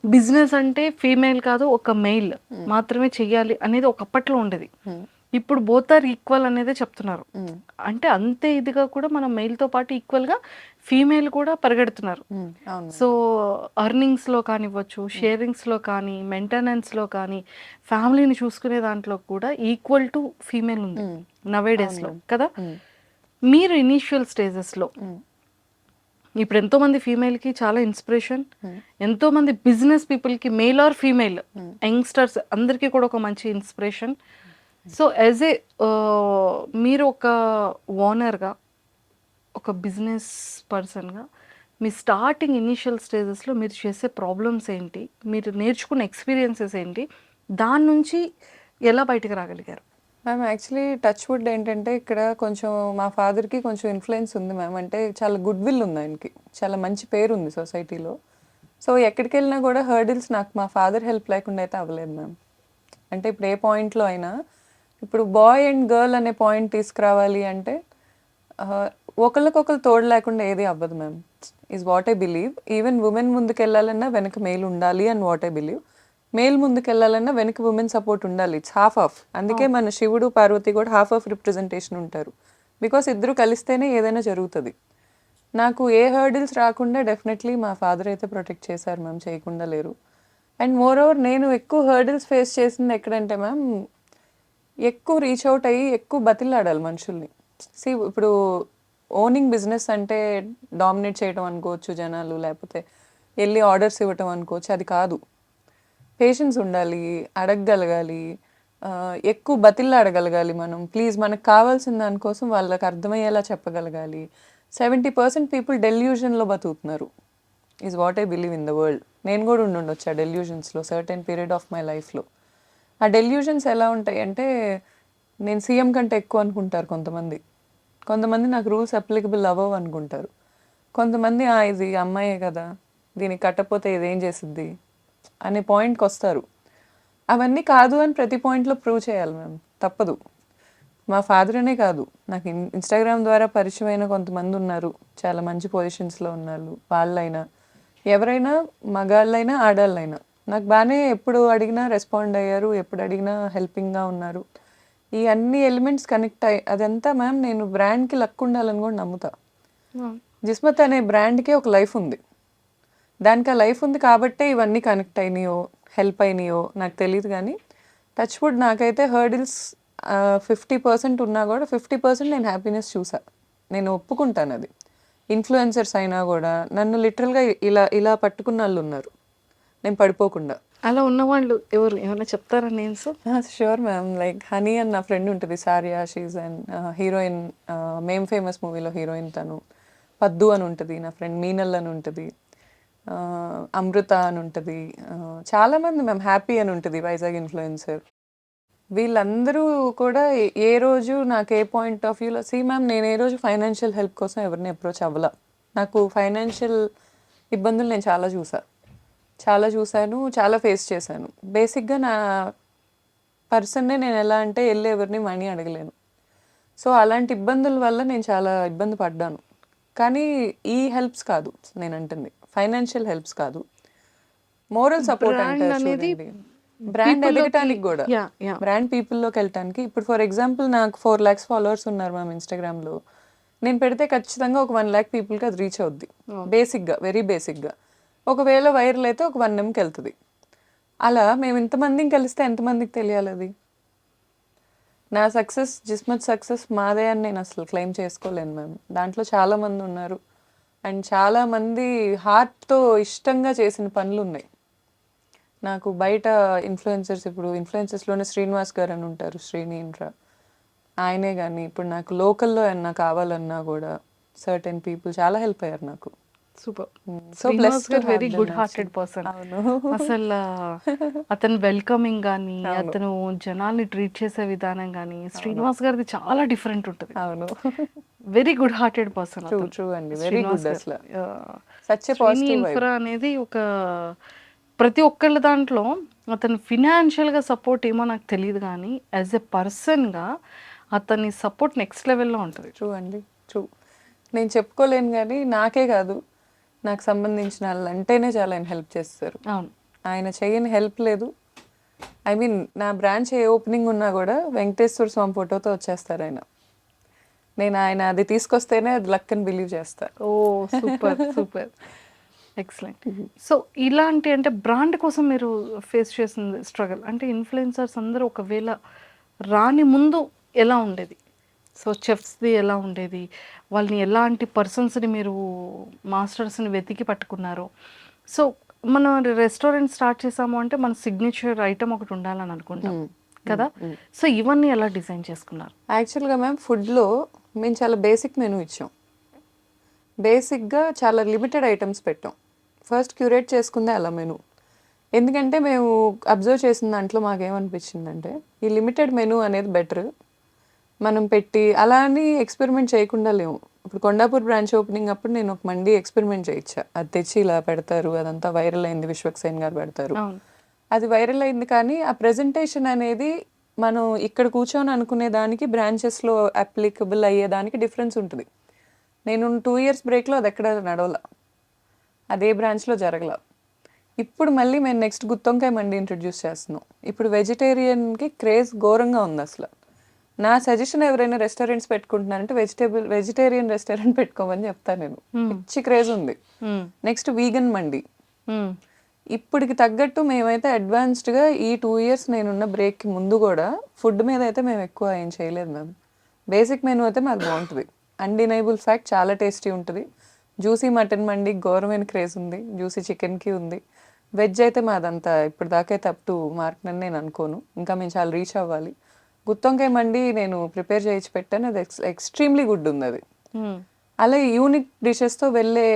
బిజినెస్ అంటే ఫీమేల్ కాదు ఒక మెయిల్ మాత్రమే చెయ్యాలి అనేది ఒకప్పట్లో ఉండేది. ఇప్పుడు బోత్ ఆర్ ఈక్వల్ అనేదే చెప్తున్నారు. అంటే అంతే ఇదిగా కూడా మనం మెయిల్తో పాటు ఈక్వల్గా ఫీమేల్ కూడా పరిగెడుతున్నారు. అవును. సో అర్నింగ్స్లో కానివ్వచ్చు, షేరింగ్స్లో కానీ, మెయింటెనెన్స్లో కానీ, ఫ్యామిలీని చూసుకునే దాంట్లో కూడా ఈక్వల్ టు ఫీమేల్ ఉంది నవే డేస్లో కదా. మీరు ఇనీషియల్ స్టేజెస్లో ఇప్పుడు ఎంతోమంది ఫీమేల్కి చాలా ఇన్స్పిరేషన్, ఎంతోమంది బిజినెస్ పీపుల్కి మేల్ ఆర్ ఫీమేల్ యంగ్స్టర్స్ అందరికీ కూడా ఒక మంచి ఇన్స్పిరేషన్. సో యాజ్ ఏ మీరు ఒక ఓనర్గా, ఒక బిజినెస్ పర్సన్గా మీ స్టార్టింగ్ ఇనీషియల్ స్టేజెస్లో మీరు చేసే ప్రాబ్లమ్స్ ఏంటి, మీరు నేర్చుకున్న ఎక్స్పీరియన్సెస్ ఏంటి, దాని నుంచి ఎలా బయటకు రాగలిగారు? మ్యామ్ యాక్చువల్లీ టచ్ వుడ్ ఏంటంటే ఇక్కడ కొంచెం మా ఫాదర్కి కొంచెం ఇన్ఫ్లుయెన్స్ ఉంది మ్యామ్. అంటే చాలా గుడ్ విల్ ఉంది ఆయనకి, చాలా మంచి పేరు ఉంది సొసైటీలో. సో ఎక్కడికి వెళ్ళినా కూడా హర్డిల్స్ నాకు మా ఫాదర్ హెల్ప్ లేకుండా అయితే అవ్వలేదు మ్యామ్. అంటే ఇప్పుడు ఏ పాయింట్లో అయినా, ఇప్పుడు బాయ్ అండ్ గర్ల్ అనే పాయింట్ తీసుకురావాలి అంటే ఒకరికొకరు తోడు లేకుండా ఏది అవ్వదు ma'am. Is what I believe. Even women ముందుకు వెళ్ళాలన్నా వెనక మేల్ ఉండాలి అని వాట్ ఐ బిలీవ్. మేల్ ముందుకు వెళ్ళాలన్నా వెనక ఉమెన్ సపోర్ట్ ఉండాలి. It's half of. అందుకే మన శివుడు పార్వతి కూడా హాఫ్ ఆఫ్ రిప్రజెంటేషన్ ఉంటారు. బికాస్ ఇద్దరు కలిస్తేనే ఏదైనా జరుగుతుంది. నాకు ఏ హర్డిల్స్ రాకుండా డెఫినెట్లీ మా ఫాదర్ అయితే ప్రొటెక్ట్ చేశారు మ్యామ్, చేయకుండా లేరు. అండ్ మోర్ ఓవర్ నేను ఎక్కువ హర్డిల్స్ ఫేస్ చేసింది ఎక్కడంటే మ్యామ్, ఎక్కువ రీచ్ అవుట్ అయ్యి ఎక్కువ బతిలాడాలి మనుషుల్ని. ఇప్పుడు ఓనింగ్ బిజినెస్ అంటే డామినేట్ చేయడం అనుకోవచ్చు జనాలు, లేకపోతే వెళ్ళి ఆర్డర్స్ ఇవ్వటం అనుకోవచ్చు. అది కాదు. పేషెన్స్ ఉండాలి, అడగగలగాలి, ఎక్కువ బతిలాడగలగాలి మనం. ప్లీజ్ మనకు కావాల్సిన దానికోసం వాళ్ళకి అర్థమయ్యేలా చెప్పగలగాలి. 70% పీపుల్ డెల్యూషన్లో బతుకుతున్నారు is what I believe in the world. నేను కూడా ఉండొచ్చు ఆ డెల్యూషన్స్లో సర్టెన్ పీరియడ్ ఆఫ్ మై లైఫ్లో. ఆ డెల్యూషన్స్ ఎలా ఉంటాయి అంటే, నేను సీఎం కంటే ఎక్కువ అనుకుంటారు కొంతమంది. కొంతమంది నాకు రూల్స్ అప్లికబుల్ అవ్వవు అనుకుంటారు. కొంతమంది ఇది అమ్మాయే కదా, దీనికి కట్టకపోతే ఇదేం చేసిద్ది అనే పాయింట్కి వస్తారు. అవన్నీ కాదు అని ప్రతి పాయింట్లో ప్రూవ్ చేయాలి మ్యామ్, తప్పదు. మా ఫాదర్ అనే కాదు, నాకు ఇన్స్టాగ్రామ్ ద్వారా పరిచయమైన కొంతమంది ఉన్నారు చాలా మంచి పొజిషన్స్లో ఉన్నారు. వాళ్ళైనా ఎవరైనా, మగాళ్ళైనా ఆడాళ్ళైనా నాకు బాగానే ఎప్పుడు అడిగినా రెస్పాండ్ అయ్యారు, ఎప్పుడు అడిగినా హెల్పింగ్గా ఉన్నారు. ఈ అన్ని ఎలిమెంట్స్ కనెక్ట్ అయ్యి అదంతా మ్యామ్ నేను బ్రాండ్కి లక్ ఉండాలని కూడా నమ్ముతా. జిస్మత్ అనే బ్రాండ్కే ఒక లైఫ్ ఉంది. దానికి ఆ లైఫ్ ఉంది కాబట్టే ఇవన్నీ కనెక్ట్ అయినాయో హెల్ప్ అయినాయో నాకు తెలియదు. కానీ టచ్ వుడ్ నాకైతే హర్డిల్స్ 50% ఉన్నా కూడా 50% నేను హ్యాపీనెస్ చూసా. నేను ఒప్పుకుంటాను అది. ఇన్ఫ్లుయెన్సర్స్ అయినా కూడా నన్ను లిటరల్గా ఇలా ఇలా పట్టుకున్న వాళ్ళు ఉన్నారు, నేను పడిపోకుండా. అలా ఉన్నవాళ్ళు ఎవరు, ఏమైనా చెప్తారా names? Sure ma'am. Like honey అని నా ఫ్రెండ్ ఉంటుంది, Sariya. She's and heroine, ma'am famous మూవీలో హీరోయిన్ తను. పద్దు అని ఉంటుంది నా ఫ్రెండ్, మీనల్ అని ఉంటుంది, అమృత అని ఉంటుంది, చాలామంది మ్యామ్. హ్యాపీ అని ఉంటుంది వైజాగ్ ఇన్ఫ్లుయెన్సర్. వీళ్ళందరూ కూడా ఏ రోజు నాకు ఏ పాయింట్ ఆఫ్ వ్యూలో మ్యామ్ నేను ఏ రోజు ఫైనాన్షియల్ హెల్ప్ కోసం ఎవరిని అప్రోచ్ అవ్వాల. నాకు ఫైనాన్షియల్ ఇబ్బందులు నేను చాలా చూశాను, చాలా ఫేస్ చేశాను. బేసిక్గా నా పర్సన్నే నేను ఎలా అంటే వెళ్ళి ఎవరిని మనీ అడగలేను. సో అలాంటి ఇబ్బందుల వల్ల నేను చాలా ఇబ్బంది పడ్డాను. కానీ ఈ హెల్ప్స్ కాదు నేను అంటుంది, ఫైనాన్షియల్ హెల్ప్స్ కాదు, మోరల్ సపోర్ట్ బ్రాండ్ అంటారు అనేది చూడండి. బ్రాండ్ people ఎదగటానికి లోకి- కూడా, yeah, yeah. బ్రాండ్ పీపుల్లోకి వెళ్ళటానికి. ఇప్పుడు ఫర్ ఎగ్జాంపుల్ నాకు 4 lakhs ఫాలోవర్స్ ఉన్నారు మ్యామ్ ఇన్స్టాగ్రామ్లో. నేను పెడితే ఖచ్చితంగా ఒక 1 lakh పీపుల్కి అది రీచ్ అవుద్ది. బేసిక్గా, వెరీ బేసిక్గా. ఒకవేళ వైరల్ అయితే ఒక 1 Mకి వెళ్తుంది. అలా మేము ఇంతమందిని కలిస్తే ఎంతమందికి తెలియాలి అది? నా సక్సెస్, జిస్మత్ సక్సెస్ మాదే అని నేను అసలు క్లెయిమ్ చేసుకోలేను మ్యామ్. దాంట్లో చాలామంది ఉన్నారు అండ్ చాలామంది హార్ట్తో ఇష్టంగా చేసిన పనులు ఉన్నాయి. నాకు బయట ఇన్ఫ్లుయెన్సర్స్, ఇప్పుడు ఇన్ఫ్లుయెన్సర్స్లోనే శ్రీనివాస్ గారు అని ఉంటారు, శ్రీని ఇన్ఫ్రా, ఆయనే కానీ ఇప్పుడు నాకు లోకల్లో ఏమన్నా కావాలన్నా కూడా సర్టెన్ పీపుల్ చాలా హెల్ప్ అయ్యారు నాకు. Super. So plus very good hearted person. అవును. అసలు అతను వెల్కమింగ్ కానీ, అతను జనాల్ని ట్రీట్ చేసే విధానం కానీ, శ్రీనివాస్ గారిది చాలా డిఫరెంట్ ఉంటుంది. అవును. Very good hearted person. True అండి, వెరీ గుడ్. అసలు such a Srini positive vibe. Infra అనేది ఒక ప్రతి ఒక్కళ్ళ దాంట్లో అతను ఫినాన్షియల్గా సపోర్ట్ ఏమో నాకు తెలియదు కానీ యాజ్ ఎ పర్సన్గా అతని సపోర్ట్ నెక్స్ట్ లెవెల్లో ఉంటుంది. ట్రూ అండి, ట్రూ. నేను చెప్పుకోలేను కానీ నాకే కాదు, నాకు సంబంధించిన వాళ్ళు అంటేనే చాలా ఆయన హెల్ప్ చేస్తారు. అవును. ఆయన చేయని హెల్ప్ లేదు. ఐ మీన్ నా బ్రాంచ్ ఏ ఓపెనింగ్ ఉన్నా కూడా వెంకటేశ్వర స్వామి ఫోటోతో వచ్చేస్తారు ఆయన. నేను ఆయన అది తీసుకొస్తేనే అది లక్ అని బిలీవ్ చేస్తాను. ఓ సూపర్ సూపర్, ఎక్సలెంట్. సో ఇలాంటి అంటే బ్రాండ్ కోసం మీరు ఫేస్ చేసిన స్ట్రగల్ అంటే ఇన్ఫ్లుయెన్సర్స్ అందరూ ఒకవేళ రాని ముందు ఎలా ఉండేది? సో చెఫ్స్ది ఎలా ఉండేది? వాళ్ళని ఎలాంటి పర్సన్స్ని మీరు మాస్టర్స్ని వెతికి పట్టుకున్నారు? సో మనం రెస్టారెంట్ స్టార్ట్ చేసాము అంటే మన సిగ్నేచర్ ఐటమ్ ఒకటి ఉండాలని అనుకుంటాం కదా. సో ఇవన్నీ ఎలా డిజైన్ చేసుకున్నారు? యాక్చువల్గా మ్యామ్ ఫుడ్లో మేము చాలా బేసిక్ మెనూ ఇచ్చాం. బేసిక్గా చాలా లిమిటెడ్ ఐటమ్స్ పెట్టాం. ఫస్ట్ క్యూరేట్ చేసుకుందే అలా మెనూ. ఎందుకంటే మేము అబ్జర్వ్ చేసిన దాంట్లో మాకేమనిపించిందంటే ఈ లిమిటెడ్ మెనూ అనేది బెటర్. మనం పెట్టి అలా అని ఎక్స్పెరిమెంట్ చేయకుండా లేము. ఇప్పుడు కొండాపూర్ బ్రాంచ్ ఓపెనింగ్ అప్పుడు నేను ఒక మండి ఎక్స్పెరిమెంట్ చేయించా. అది తెచ్చి ఇలా పెడతారు, అదంతా వైరల్ అయింది, విశ్వక్సేన్ గారు పెడతారు, అది వైరల్ అయింది. కానీ ఆ ప్రెజెంటేషన్ అనేది మనం ఇక్కడ కూర్చొని అనుకునే దానికి బ్రాంచెస్లో అప్లికబుల్ అయ్యేదానికి డిఫరెన్స్ ఉంటుంది. నేను 2 years బ్రేక్లో అది ఎక్కడ నడవల, అదే బ్రాంచ్లో జరగల. ఇప్పుడు మళ్ళీ మేము నెక్స్ట్ గుత్తొంకాయ మండి ఇంట్రడ్యూస్ చేస్తున్నాం. ఇప్పుడు వెజిటేరియన్కి క్రేజ్ ఘోరంగా ఉంది అసలు. నా సజెషన్ ఎవరైనా రెస్టారెంట్స్ పెట్టుకుంటున్నారంటే వెజిటేరియన్ రెస్టారెంట్ పెట్టుకోమని చెప్తాను నేను. పిచ్చి క్రేజ్ ఉంది. నెక్స్ట్ వీగన్ మండి. ఇప్పటికి తగ్గట్టు మేమైతే అడ్వాన్స్డ్గా ఈ 2 years నేనున్న బ్రేక్కి ముందు కూడా ఫుడ్ మీద అయితే మేము ఎక్కువ ఏం చేయలేదు మ్యామ్. బేసిక్ మెనూ అయితే మాకు బాగుంటుంది. అన్డినైబుల్ ఫ్యాక్ట్, చాలా టేస్టీ ఉంటుంది. జ్యూసీ మటన్ మండి ఘోరమైన క్రేజ్ ఉంది, జ్యూసీ చికెన్కి ఉంది. వెజ్ అయితే మాదంతా ఇప్పుడు దాకైతే అప్ టు మార్క్ అని నేను అనుకోను, ఇంకా మేము చాలా రీచ్ అవ్వాలి. గుత్తొంకాయ మండి నేను ప్రిపేర్ చేయించి పెట్టాను, అది ఎక్స్ట్రీమ్లీ గుడ్ ఉంది అది. అలా యూనిక్ డిషెస్తో వెళ్ళే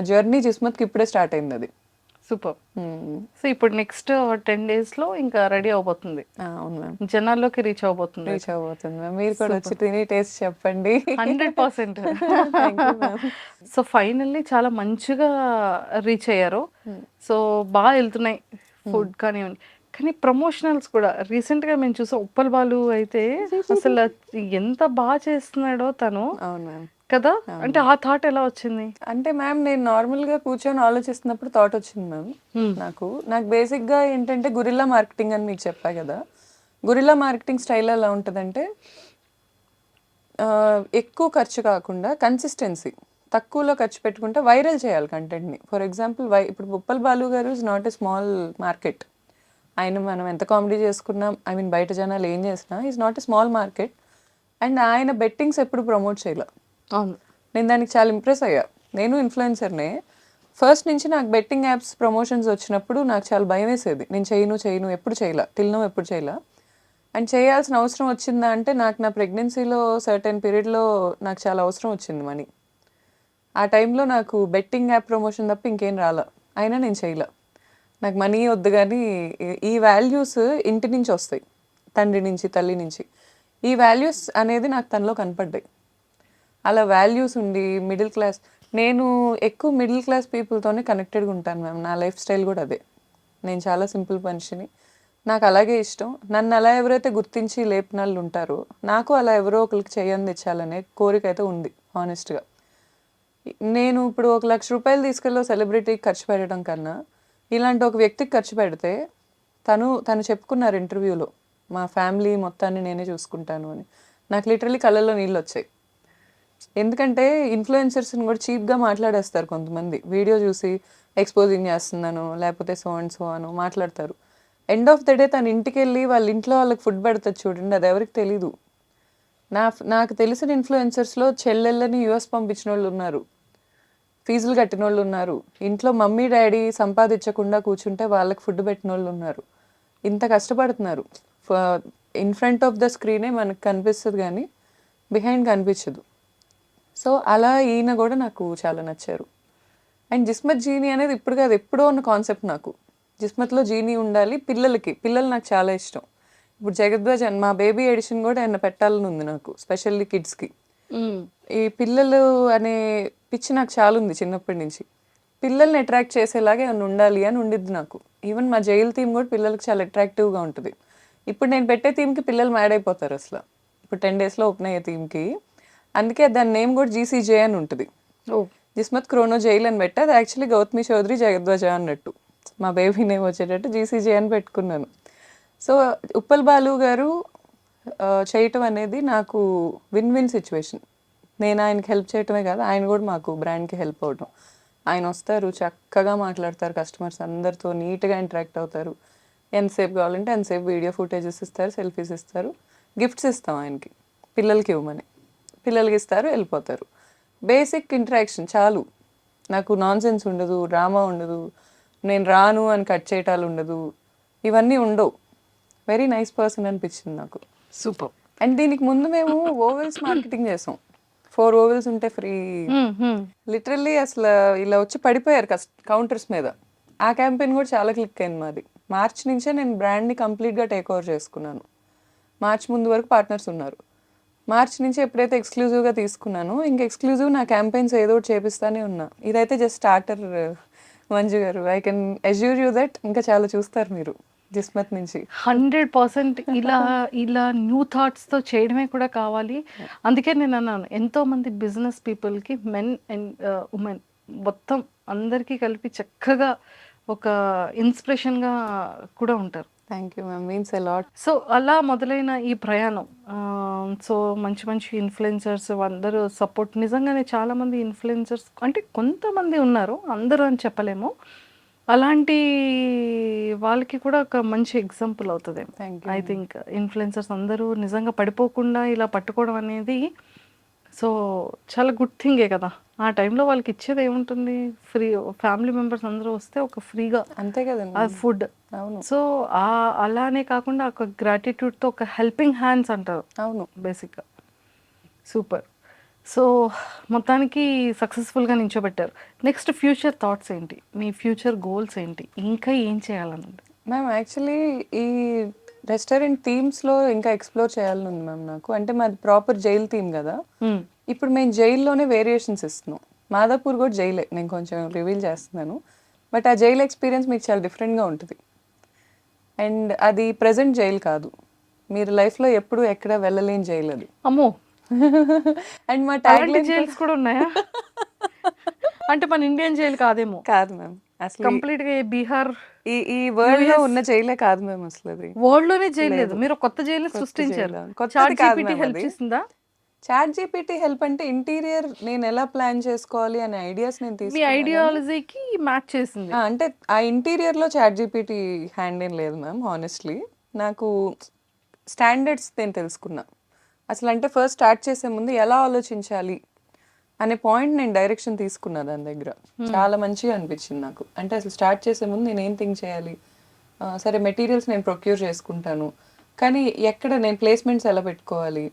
జర్నీ జిస్మత్కి ఇప్పుడే స్టార్ట్ అయింది అది. సూపర్. సో ఇప్పుడు నెక్స్ట్ 10 daysలో ఇంకా రెడీ అవబోతుంది. అవును మ్యామ్, జనాల్లోకి రీచ్ అవబోతుంది. మ్యామ్. మీరు కూడా వచ్చి తిని టేస్ట్ చెప్పండి. 100%. సో ఫైనల్లీ చాలా మంచిగా రీచ్ అయ్యారు. సో బాగా వెళ్తున్నాయి ఫుడ్ కానివ్వండి. కానీ ప్రమోషనల్స్ కూడా రీసెంట్గా మేము చూసాం. ఉప్పల్ బాలు అయితే అసలు ఎంత బాగా చేస్తున్నాడో తను. అవును మ్యామ్. కదా, అంటే ఆ థాట్ ఎలా వచ్చింది? అంటే మ్యామ్ నేను నార్మల్గా కూర్చొని ఆలోచిస్తున్నప్పుడు థాట్ వచ్చింది మ్యామ్. నాకు బేసిక్గా ఏంటంటే గురిల్లా మార్కెటింగ్ అని మీకు చెప్పా కదా. గురిల్లా మార్కెటింగ్ స్టైల్ ఎలా ఉంటుందంటే ఎక్కువ ఖర్చు కాకుండా కన్సిస్టెన్సీ, తక్కువలో ఖర్చు పెట్టుకుంటే వైరల్ చేయాలి కంటెంట్ని. ఫర్ ఎగ్జాంపుల్ ఇప్పుడు ఉప్పల్ బాలు గారు is not a small market. ఆయన మనం ఎంత కామెడీ చేసుకున్నాం, ఐ మీన్ బయట జనాలు ఏం చేసినా is not a small market. And ఆయన బెట్టింగ్స్ ఎప్పుడు ప్రమోట్ చేయలే. అవును, నేను దానికి చాలా ఇంప్రెస్ అయ్యా. నేను ఇన్ఫ్లుయెన్సర్నే. ఫస్ట్ నుంచి నాకు బెట్టింగ్ యాప్స్ ప్రమోషన్స్ వచ్చినప్పుడు నాకు చాలా భయం వేసేది. నేను చేయను ఎప్పుడు చేయలే, ఎప్పుడు చేయలే. అండ్ చేయాల్సిన అవసరం వచ్చిందా అంటే నాకు నా ప్రెగ్నెన్సీలో సర్టెన్ పీరియడ్లో నాకు చాలా అవసరం వచ్చింది మనీ. ఆ టైంలో నాకు బెట్టింగ్ యాప్ ప్రమోషన్ తప్ప ఇంకేం రాలే, అయినా నేను చేయలే. నాకు మనీ వద్దు, కానీ ఈ వాల్యూస్ ఇంటి నుంచి వస్తాయి, తండ్రి నుంచి తల్లి నుంచి. ఈ వాల్యూస్ అనేది నాకు తనలో కనపడ్డాయి. అలా వాల్యూస్ ఉండి మిడిల్ క్లాస్, నేను ఎక్కువ మిడిల్ క్లాస్ పీపుల్తోనే కనెక్టెడ్గా ఉంటాను మ్యామ్. నా లైఫ్ స్టైల్ కూడా అదే. నేను చాలా సింపుల్ మనిషిని, నాకు అలాగే ఇష్టం. నన్ను అలా ఎవరైతే గుర్తించి లేపినాళ్ళు ఉంటారో నాకు అలా ఎవరో ఒకరికి చేయని తెచ్చాలనే కోరిక అయితే ఉంది హానెస్ట్గా. నేను ఇప్పుడు 1,00,000 రూపాయలు తీసుకెళ్ళి సెలబ్రిటీకి ఖర్చు పెట్టడం కన్నా ఇలాంటి ఒక వ్యక్తికి ఖర్చు పెడితే తను చెప్పుకున్నారు ఇంటర్వ్యూలో, మా ఫ్యామిలీ మొత్తాన్ని నేనే చూసుకుంటాను అని. నాకు లిటరలీ కళ్ళల్లో నీళ్ళు వచ్చాయి. ఎందుకంటే ఇన్ఫ్లుయెన్సర్స్ని కూడా చీప్గా మాట్లాడేస్తారు కొంతమంది. వీడియో చూసి ఎక్స్పోజింగ్ చేస్తున్నాను లేకపోతే సో అండ్ సో అను మాట్లాడతారు. ఎండ్ ఆఫ్ ద డే తన ఇంటికి వెళ్ళి వాళ్ళ ఇంట్లో వాళ్ళకి ఫుడ్ పెడతారు చూడండి, అది ఎవరికి తెలీదు. నాకు తెలిసిన ఇన్ఫ్లుయెన్సర్స్లో చెల్లెళ్ళని యూఎస్ పంపించిన వాళ్ళు ఉన్నారు, ఫీజులు కట్టిన వాళ్ళు ఉన్నారు, ఇంట్లో మమ్మీ డాడీ సంపాదించకుండా కూర్చుంటే వాళ్ళకి ఫుడ్ పెట్టిన వాళ్ళు ఉన్నారు. ఇంత కష్టపడుతున్నారు. ఇన్ ఫ్రంట్ ఆఫ్ ద స్క్రీనే మనకు కనిపిస్తుంది కానీ బిహైండ్ కనిపించదు. సో అలా ఈయన కూడా నాకు చాలా నచ్చారు. అండ్ జిస్మత్ జీనీ అనేది ఇప్పుడు కాదు, ఎప్పుడో ఉన్న కాన్సెప్ట్ నాకు. జిస్మత్లో జీనీ ఉండాలి, పిల్లలు నాకు చాలా ఇష్టం. ఇప్పుడు జగద్వాజ్ అని మా బేబీ ఎడిషన్ కూడా ఆయన పెట్టాలని ఉంది నాకు, స్పెషల్లీ కిడ్స్కి. ఈ పిల్లలు అనే పిచ్చి నాకు చాలా ఉంది చిన్నప్పటి నుంచి. పిల్లల్ని అట్రాక్ట్ చేసేలాగే ఏమైనా ఉండాలి అని ఉండిద్ది నాకు. ఈవెన్ మా జైలు థీమ్ కూడా పిల్లలకి చాలా అట్రాక్టివ్గా ఉంటుంది. ఇప్పుడు నేను పెట్టే థీమ్కి పిల్లలు మ్యాడ్ అయిపోతారు అసలు. ఇప్పుడు 10 daysలో ఓపెన్ అయ్యే థీమ్కి, అందుకే దాని నేమ్ కూడా జీసీజే అని ఉంటుంది. జిస్మత్ క్రోనో జైల్ అని పెట్టి, అది యాక్చువల్లీ గౌతమి చౌదరి జగద్వాజ అన్నట్టు. మా బేబీ నేమ్ వచ్చేటట్టు జీసీజే అని పెట్టుకున్నాను. సో ఉప్పల్ బాలు గారు చేయటం అనేది నాకు విన్ విన్ సిచ్యువేషన్. నేను ఆయనకి హెల్ప్ చేయటమే కాదు, ఆయన కూడా మాకు బ్రాండ్కి హెల్ప్ అవటం. ఆయన వస్తారు, చక్కగా మాట్లాడతారు, కస్టమర్స్ అందరితో నీట్గా ఇంటరాక్ట్ అవుతారు. ఎంతసేపు కావాలంటే ఎంతసేపు వీడియో ఫుటేజెస్ ఇస్తారు, సెల్ఫీస్ ఇస్తారు, గిఫ్ట్స్ ఇస్తాం ఆయనకి, పిల్లలకి ఇవ్వమని. పిల్లలకి ఇస్తారు, వెళ్ళిపోతారు. బేసిక్ ఇంటరాక్షన్ చాలు. నాకు నాన్ సెన్స్ ఉండదు, డ్రామా ఉండదు, నేను రాను అని కట్ చేయటాలు ఉండదు, ఇవన్నీ ఉండవు. వెరీ నైస్ పర్సన్ అనిపించింది నాకు. సూపర్. అండ్ దీనికి ముందు మేము ఓవెల్స్ మార్కెటింగ్ చేసాం. 4 ఓవెల్స్ ఉంటే ఫ్రీ. లిటరల్లీ అసలు ఇలా వచ్చి పడిపోయారు కౌంటర్స్ మీద. ఆ క్యాంపెయిన్ కూడా చాలా క్లిక్ అయింది మాది. మార్చ్ నుంచే నేను బ్రాండ్ని కంప్లీట్గా టేక్ ఓవర్ చేసుకున్నాను. మార్చ్ ముందు వరకు పార్ట్నర్స్ ఉన్నారు. మార్చ్ నుంచి ఎప్పుడైతే ఎక్స్క్లూజివ్గా తీసుకున్నానో ఇంక ఎక్స్క్లూజివ్ నా క్యాంపెయిన్స్ ఏదో ఒకటి చేపిస్తానే ఉన్నా. ఇదైతే just starter Manju garu. I can assure you that ఇంకా చాలా చూస్తారు మీరు జిస్మత్ నుంచి. 100% ఇలా న్యూ థాట్స్తో చేయడమే కూడా కావాలి. అందుకే నేను అన్నాను, ఎంతోమంది బిజినెస్ పీపుల్కి మెన్ అండ్ ఉమెన్ మొత్తం అందరికీ కలిపి చక్కగా ఒక ఇన్స్పిరేషన్గా కూడా ఉంటారు. Thank you ma'am, means a lot. So అలా మొదలైన ఈ ప్రయాణం, సో మంచి మంచి ఇన్ఫ్లుయెన్సర్స్ అందరూ సపోర్ట్, నిజంగానే చాలామంది ఇన్ఫ్లుయెన్సర్స్ అంటే కొంతమంది ఉన్నారు, అందరూ అని చెప్పలేము, అలాంటి వాళ్ళకి కూడా ఒక మంచి ఎగ్జాంపుల్ అవుతుంది. Thank you. I think influencers అందరూ నిజంగా పడిపోకుండా ఇలా పట్టుకోవడం అనేది సో చాలా గుడ్ థింగే కదా. ఆ టైంలో వాళ్ళకి ఇచ్చేది ఏముంటుంది, ఫ్రీ, ఫ్యామిలీ మెంబర్స్ అందరూ వస్తే ఒక ఫ్రీగా అంతే కదండి, ఆ ఫుడ్. అవును సో అలానే కాకుండా ఒక గ్రాటిట్యూడ్తో ఒక హెల్పింగ్ హ్యాండ్స్ అంటారు, అవును బేసిక్గా. సూపర్. సో మొత్తానికి సక్సెస్ఫుల్గా నించోబెట్టారు. నెక్స్ట్ ఫ్యూచర్ థాట్స్ ఏంటి, మీ ఫ్యూచర్ గోల్స్ ఏంటి, ఇంకా ఏం చేయాలన్నది? మ్యామ్ యాక్చువల్లీ ఈ రెస్టారెంట్ థీమ్స్లో ఇంకా ఎక్స్ప్లోర్ చేయాలని ఉంది మ్యామ్ నాకు. అంటే మాది ప్రాపర్ జైల్ థీమ్ కదా. ఇప్పుడు మేము జైల్లోనే వేరియేషన్స్ ఇస్తున్నాం. మాదాపూర్ కూడా జైలే, నేను కొంచెం రివీల్ చేస్తున్నాను. బట్ ఆ జైల్ ఎక్స్పీరియన్స్ మీకు చాలా డిఫరెంట్గా ఉంటుంది. అండ్ అది ప్రజెంట్ జైలు కాదు, మీరు లైఫ్లో ఎప్పుడు ఎక్కడ వెళ్ళలేని జైలు అది. అమ్మో. అండ్ మా ట్యాగ్ జైల్స్ కూడా ఉన్నాయా? అంటే మన ఇండియన్ జైలు కాదేమో? కాదు మ్యామ్, అసలు కంప్లీట్గా బీహార్ ఈ వరల్డ్ లో ఉన్న జైలే కాదు మేము. అసలు అది వరల్డ్ లోనే జైలు లేదు, మీరు కొత్త జైలు సృష్టించారు. హెల్ప్ చేసిందా? చాట్ జీపీటీ హెల్ప్ అంటే ఇంటీరియర్ నేను ఎలా ప్లాన్ చేసుకోవాలి అనే ఐడియాస్ నేను మీ తీసుకున్నాను. ఐడియాలజీకి మ్యాచ్ చేసింది. అంటే ఆ ఇంటీరియర్ లో చాట్ జీపీటీ హ్యాండ్ ఏం లేదు మ్యామ్. హానెస్ట్లీ నాకు స్టాండర్డ్స్ నేను తెలుసుకున్నా. అసలు అంటే ఫస్ట్ స్టార్ట్ చేసే ముందు ఎలా ఆలోచించాలి అనే పాయింట్ నేను డైరెక్షన్ తీసుకున్నా దాని దగ్గర. చాలా మంచిగా అనిపించింది నాకు. అంటే అసలు స్టార్ట్ చేసే ముందు నేను ఏం థింక్ చేయాలి, సరే మెటీరియల్స్ నేను ప్రొక్యూర్ చేసుకుంటాను, కానీ ఎక్కడ నేను ప్లేస్మెంట్స్ ఎలా పెట్టుకోవాలి,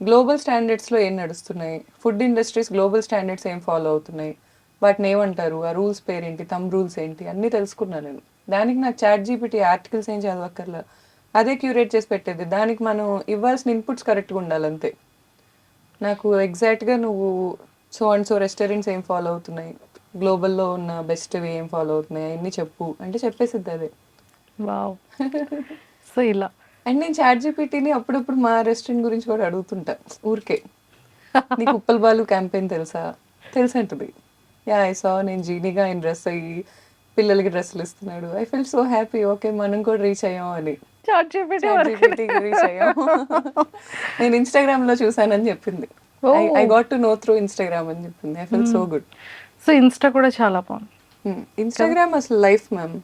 గ్లోబల్ స్టాండర్డ్స్లో ఏం నడుస్తున్నాయి, ఫుడ్ ఇండస్ట్రీస్ గ్లోబల్ స్టాండర్డ్స్ ఏం ఫాలో అవుతున్నాయి, వాటిని ఏమంటారు, ఆ రూల్స్ పేరేంటి, థంబ్ రూల్స్ ఏంటి, అన్నీ తెలుసుకున్నాను నేను. దానికి నాకు చాట్ జీపీటీ ఆర్టికల్స్ ఏం చదవక్కర్లా, అదే క్యూరేట్ చేసి పెట్టేది. దానికి మనం ఇవ్వాల్సిన ఇన్పుట్స్ కరెక్ట్గా ఉండాలి అంతే. నాకు ఎగ్జాక్ట్గా నువ్వు సో అండ్ సో రెస్టారెంట్స్ ఏం ఫాలో అవుతున్నాయి, గ్లోబల్లో ఉన్న బెస్ట్వి ఏం ఫాలో అవుతున్నాయి అవన్నీ చెప్పు అంటే చెప్పేసిద్ది అదే. వావ్! సో ఇలా. అండ్ నేను చాట్ జీపీటీని అప్పుడప్పుడు మా రెస్టారెంట్ గురించి కూడా అడుగుతుంటా ఊరికే. నీకు ఉప్పల్ బాలు క్యాంపెయిన్ తెలుసా? తెలుసంటది. యా ఐ సా, నేను జీనీగా ఆయన డ్రెస్ అయ్యి పిల్లలకి డ్రెస్సులు ఇస్తున్నాడు. I feel so happy, okay మనం కూడా రీచ్ అయ్యాం అని. చాట్ జీపీటీ చాట్ వరకు. జీపీటీకి రీచ్ అయ్యాం. నేను ఇన్స్టాగ్రామ్లో చూసానని చెప్పింది. I oh! Got to know through Instagram అని చెప్పింది. I feel so good. So Insta కూడా చాలా బావుంది. ఇన్స్టాగ్రామ్ అసలు లైఫ్ మ్యామ్.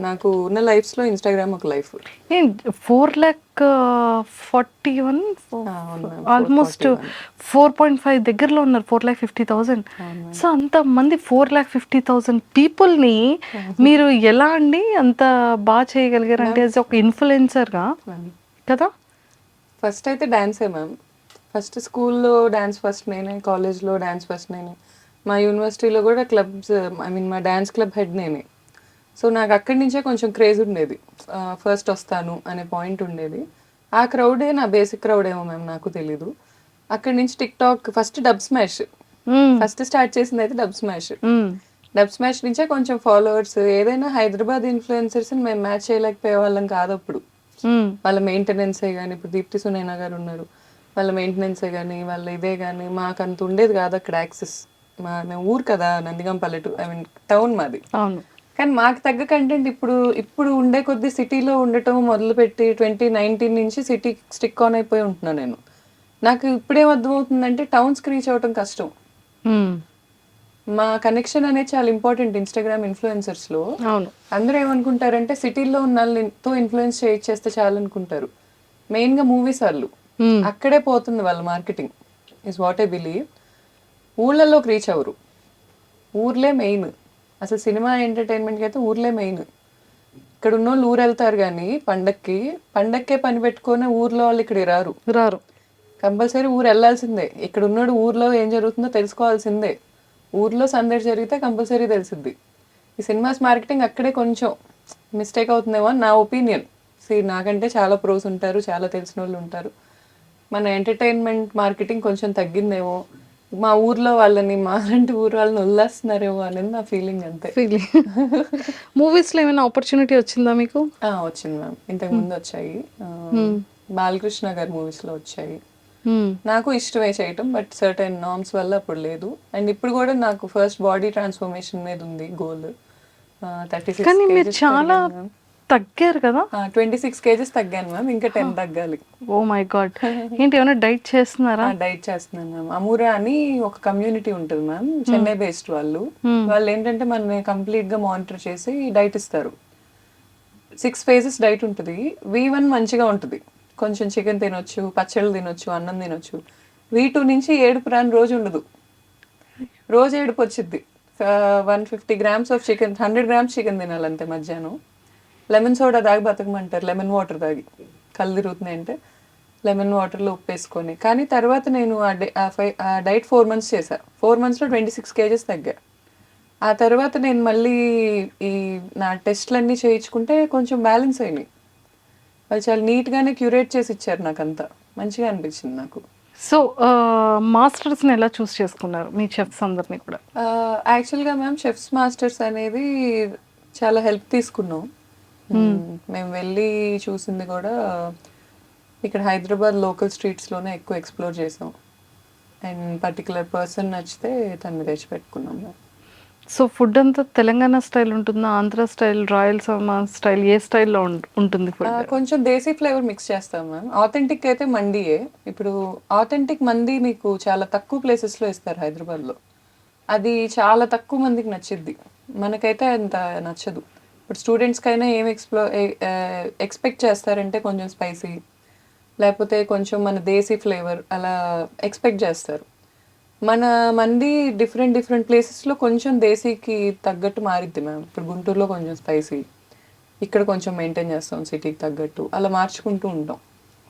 నాకు ఉన్న లైఫ్స్లో ఇన్స్టాగ్రామ్ ఒక లైఫ్. ఏం 4,41 అవును మ్యామ్, ఆల్మోస్ట్ 4.5 దగ్గరలో ఉన్నారు. 4,50,000. సో అంతమంది 4,50,000 పీపుల్ని మీరు ఎలా అండి అంత బాగా చేయగలిగారు అంటే యాజ్ ఒక ఇన్ఫ్లుయెన్సర్గా కదా? ఫస్ట్ అయితే డాన్సే మ్యామ్. ఫస్ట్ స్కూల్లో డాన్స్ ఫస్ట్ నేనే, కాలేజ్లో డాన్స్ ఫస్ట్ నేనే, మా యూనివర్సిటీలో కూడా క్లబ్స్, ఐ మీన్ మా డాన్స్ క్లబ్ హెడ్ నేనే. సో నాకు అక్కడి నుంచే కొంచెం క్రేజ్ ఉండేది, ఫస్ట్ వస్తాను అనే పాయింట్ ఉండేది. ఆ క్రౌడే నా బేసిక్ క్రౌడ్ ఏమో మ్యామ్, నాకు తెలీదు. అక్కడి నుంచి tick talk, first dub smash, first start చేసింది అయితే డబ్ స్మాష్. డబ్ స్మాష్ నుంచే కొంచెం ఫాలోవర్స్. ఏదైనా హైదరాబాద్ ఇన్ఫ్లుయెన్సర్స్ని మేము మ్యాచ్ చేయలేకపోయే వాళ్ళం కాదు అప్పుడు. వాళ్ళ మెయింటెనెన్సే కానీ, ఇప్పుడు దీప్తి సునైనా గారు ఉన్నారు, వాళ్ళ మెయింటెనెన్సే కానీ, వాళ్ళ ఇదే కానీ మాకు అంత ఉండేది కాదు అక్కడ యాక్సెస్. మేము ఊరు కదా, నందిగం పల్లెటూరు, ఐ మీన్ టౌన్ మాది. అవును. కానీ మాకు తగ్గ కంటెంట్ ఇప్పుడు ఉండే కొద్ది సిటీలో ఉండటం మొదలుపెట్టి 2019 నుంచి సిటీ స్టిక్ ఆన్ అయిపోయి ఉంటున్నాను నేను. నాకు ఇప్పుడేం అర్థమవుతుందంటే టౌన్స్కి రీచ్ అవ్వటం కష్టం. మా కనెక్షన్ అనేది చాలా ఇంపార్టెంట్ ఇన్స్టాగ్రామ్ ఇన్ఫ్లుయెన్సర్స్లో. అవును. అందరూ ఏమనుకుంటారంటే సిటీల్లో ఉన్న వాళ్ళతో ఇన్ఫ్లుయెన్స్ చేస్తే చాలు అనుకుంటారు. మెయిన్గా మూవీస్ వాళ్ళు అక్కడే పోతుంది వాళ్ళ marketing, is what I believe. ఊళ్ళల్లోకి రీచ్ అవ్వరు. ఊర్లే మెయిన్. అసలు సినిమా ఎంటర్టైన్మెంట్కి అయితే ఊర్లే మెయిన్. ఇక్కడ ఉన్న వాళ్ళు ఊరు వెళ్తారు కానీ పండక్కే పని పెట్టుకొని ఊర్లో వాళ్ళు ఇక్కడ రారు. కంపల్సరీ ఊరు వెళ్ళాల్సిందే. ఇక్కడ ఉన్నాడు ఊర్లో ఏం జరుగుతుందో తెలుసుకోవాల్సిందే. ఊర్లో సందడి జరిగితే కంపల్సరీ తెలిసిద్ది. ఈ సినిమాస్ మార్కెటింగ్ అక్కడే కొంచెం మిస్టేక్ అవుతుందేమో అని నా ఒపీనియన్. నాకంటే చాలా ప్రోస్ ఉంటారు, చాలా తెలిసిన వాళ్ళు ఉంటారు. మన ఎంటర్టైన్మెంట్ మార్కెటింగ్ కొంచెం తగ్గిందేమో, మా ఊర్లో వాళ్ళని, మా అలాంటి ఊరు వాళ్ళని వదిలేస్తున్నారేమో అనేది నా ఫీలింగ్ అంతే. మూవీస్లో ఏమైనా ఆపర్చునిటీ వచ్చిందా మీకు? వచ్చింది మ్యామ్, ఇంతకు ముందు వచ్చాయి. బాలకృష్ణ గారి మూవీస్లో వచ్చాయి. నాకు ఇష్టమే చేయటం, బట్ సర్టెన్ నార్మ్స్ వల్ల అప్పుడు లేదు. అండ్ ఇప్పుడు కూడా నాకు ఫస్ట్ బాడీ ట్రాన్స్ఫర్మేషన్ మీద ఉంది గోల్. 36 కానీ మీరు kgs చాలా తగ్గారు కదా? 26 kgs తగ్గాను మ్యామ్, ఇంకా 10 తగ్గాలి. Oh my god. ఏంటి ఏమైనా డైట్ చేస్తున్నారా? డైట్ చేస్తున్నాను మ్యామ్. అమూరా అని ఒక కమ్యూనిటీ ఉంటుంది మ్యామ్, చెన్నై బేస్డ్ వాళ్ళు. వాళ్ళు ఏంటంటే మనని కంప్లీట్గా మానిటర్ చేసి డైట్ ఇస్తారు. 6 phases డైట్ ఉంటుంది. V1 మంచిగా ఉంటుంది, కొంచెం చికెన్ తినొచ్చు, పచ్చళ్ళు తినొచ్చు, అన్నం తినొచ్చు. V2 నుంచి ఏడుపు రాని రోజు ఉండదు, రోజు ఏడుపు వచ్చింది. 150 grams of chicken, 100 grams chicken తినాలంతే మధ్యాహ్నం. లెమన్ సోడా తాగి బతకమంటారు, లెమన్ వాటర్ తాగి. కళ్ళు తిరుగుతున్నాయి అంటే లెమన్ వాటర్లో ఉప్పు వేసుకొని. కానీ తర్వాత నేను ఆ డైట్ 4 months చేశాను. 4 monthsలో 26 kgs తగ్గా. ఆ తర్వాత నేను మళ్ళీ ఈ నా టెస్ట్లన్నీ చేయించుకుంటే కొంచెం బ్యాలెన్స్ అయినాయి. వాళ్ళు చాలా నీట్గానే క్యూరేట్ చేసి ఇచ్చారు, నాకు అంతా మంచిగా అనిపించింది నాకు. సో మాస్టర్స్ని ఎలా చూస్ చేసుకున్నారు మీ చెఫ్స్ అందరినీ కూడా? యాక్చువల్గా మ్యామ్ చెఫ్స్ మాస్టర్స్ అనేది చాలా హెల్ప్ తీసుకున్నాం. మేము వెళ్ళి చూసింది కూడా ఇక్కడ హైదరాబాద్ లోకల్ స్ట్రీట్స్లోనే ఎక్కువ ఎక్స్ప్లోర్ చేసాం. అండ్ పర్టికులర్ పర్సన్ నచ్చితే తను తెచ్చిపెట్టుకున్నాం మ్యామ్. సో ఫుడ్ అంతా తెలంగాణ స్టైల్ ఉంటుందా, ఆంధ్ర స్టైల్, రాయలసీమ స్టైల్, ఏ స్టైల్లో ఉంటుంది ఫుడ్? కొంచెం దేశీ ఫ్లేవర్ మిక్స్ చేస్తాం మ్యామ్. ఆథెంటిక్ అయితే మండీయే. ఇప్పుడు ఆథెంటిక్ మండీ మీకు చాలా తక్కువ ప్లేసెస్లో ఇస్తారు హైదరాబాద్లో. అది చాలా తక్కువ మందికి నచ్చిద్ది, మనకైతే అంత నచ్చదు. ఇప్పుడు స్టూడెంట్స్కైనా ఏం ఎక్స్పెక్ట్ చేస్తారంటే కొంచెం స్పైసీ, లేకపోతే కొంచెం మన దేశీ ఫ్లేవర్ అలా ఎక్స్పెక్ట్ చేస్తారు. మన మంది డిఫరెంట్ ప్లేసెస్లో కొంచెం దేశీకి తగ్గట్టు మారిద్ది మ్యామ్. ఇప్పుడు గుంటూరులో కొంచెం స్పైసీ, ఇక్కడ కొంచెం మెయింటైన్ చేస్తాం సిటీకి తగ్గట్టు, అలా మార్చుకుంటూ ఉంటాం.